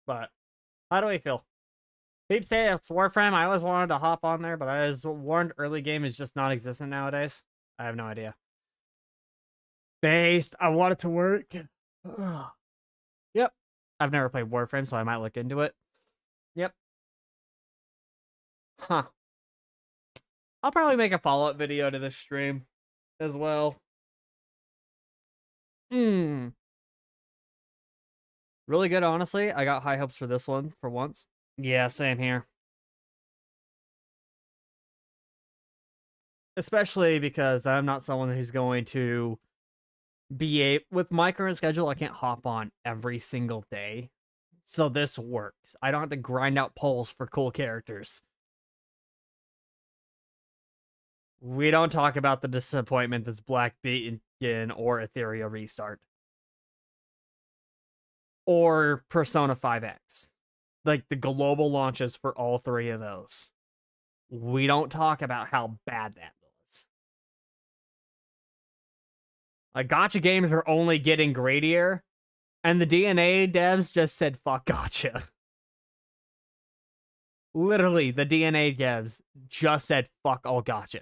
A: But how do we feel? People say it's Warframe. I always wanted to hop on there, but I was warned early game is just non-existent nowadays. I have no idea. Based. I want it to work. Yep. I've never played Warframe, so I might look into it. Yep. Huh. I'll probably make a follow-up video to this stream as well. Really good, honestly. I got high hopes for this one for once. Yeah, same here. Especially because I'm not someone who's going to be with my current schedule, I can't hop on every single day. So this works. I don't have to grind out polls for cool characters. We don't talk about the disappointment that's Black Beacon or Ethereal Restart. Or Persona 5X. Like the global launches for all three of those. We don't talk about how bad that was. Like, gacha games are only getting greedier, and the DNA devs just said, fuck gacha. Literally, the DNA devs just said, fuck all gacha.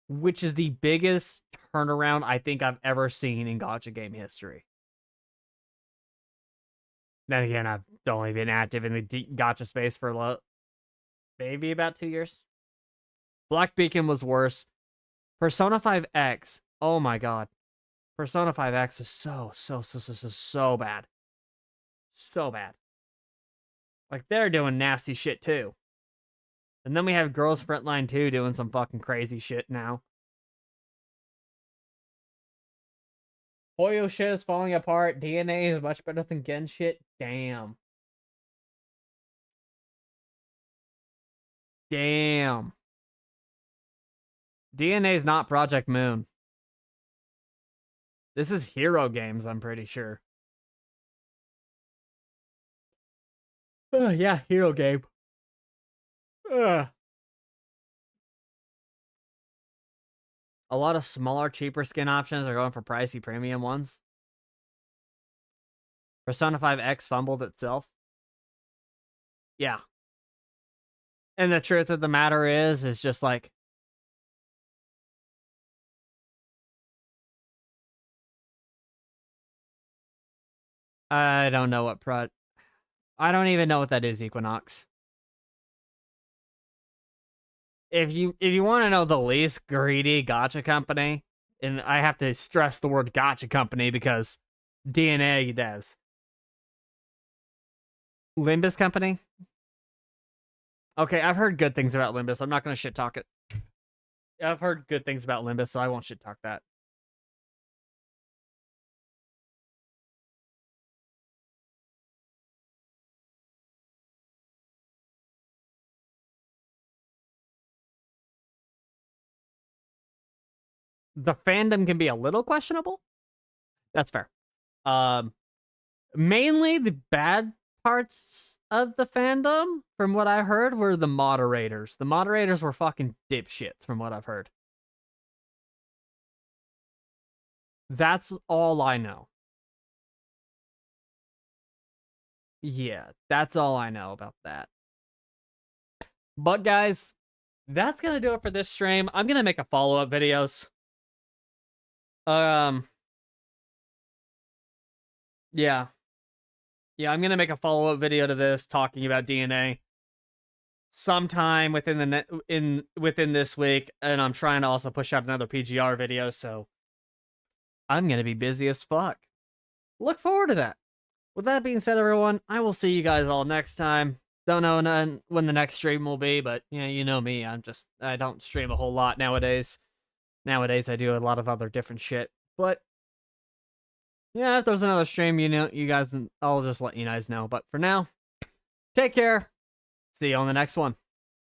A: Which is the biggest turnaround I think I've ever seen in gacha game history. Then again, I've only been active in the gacha space for maybe about 2 years. Black Beacon was worse. Persona 5X, oh my god. Persona 5X is so bad. So bad. Like, they're doing nasty shit too. And then we have Girls Frontline 2 doing some fucking crazy shit now. Hoyo shit is falling apart. DNA is much better than Gen shit. Damn. Damn. DNA is not Project Moon. This is Hero Games, I'm pretty sure. Yeah, Hero Game. Ugh. A lot of smaller, cheaper skin options are going for pricey premium ones. Persona 5X fumbled itself. Yeah. And the truth of the matter is just like, I don't know what I don't even know what that is, Equinox. If you want to know the least greedy gacha company, and I have to stress the word gacha company because DNA devs. Limbus Company? Okay, I've heard good things about Limbus. I'm not going to shit talk it. I've heard good things about Limbus, so I won't shit talk that. The fandom can be a little questionable. That's fair. Mainly the bad parts of the fandom, from what I heard, were the moderators. The moderators were fucking dipshits, from what I've heard. That's all I know. Yeah, that's all I know about that. But guys, that's gonna do it for this stream. I'm gonna make a follow-up videos. Yeah. Yeah, I'm gonna make a follow-up video to this talking about DNA sometime within the within this week, and I'm trying to also push out another PGR video, so I'm gonna be busy as fuck. Look forward to that. With that being said, everyone, I will see you guys all next time. Don't know when the next stream will be, but yeah, you know me. I don't stream a whole lot nowadays. Nowadays, I do a lot of other different shit. But yeah, if there's another stream, you guys, I'll just let you guys know. But for now, take care. See you on the next one.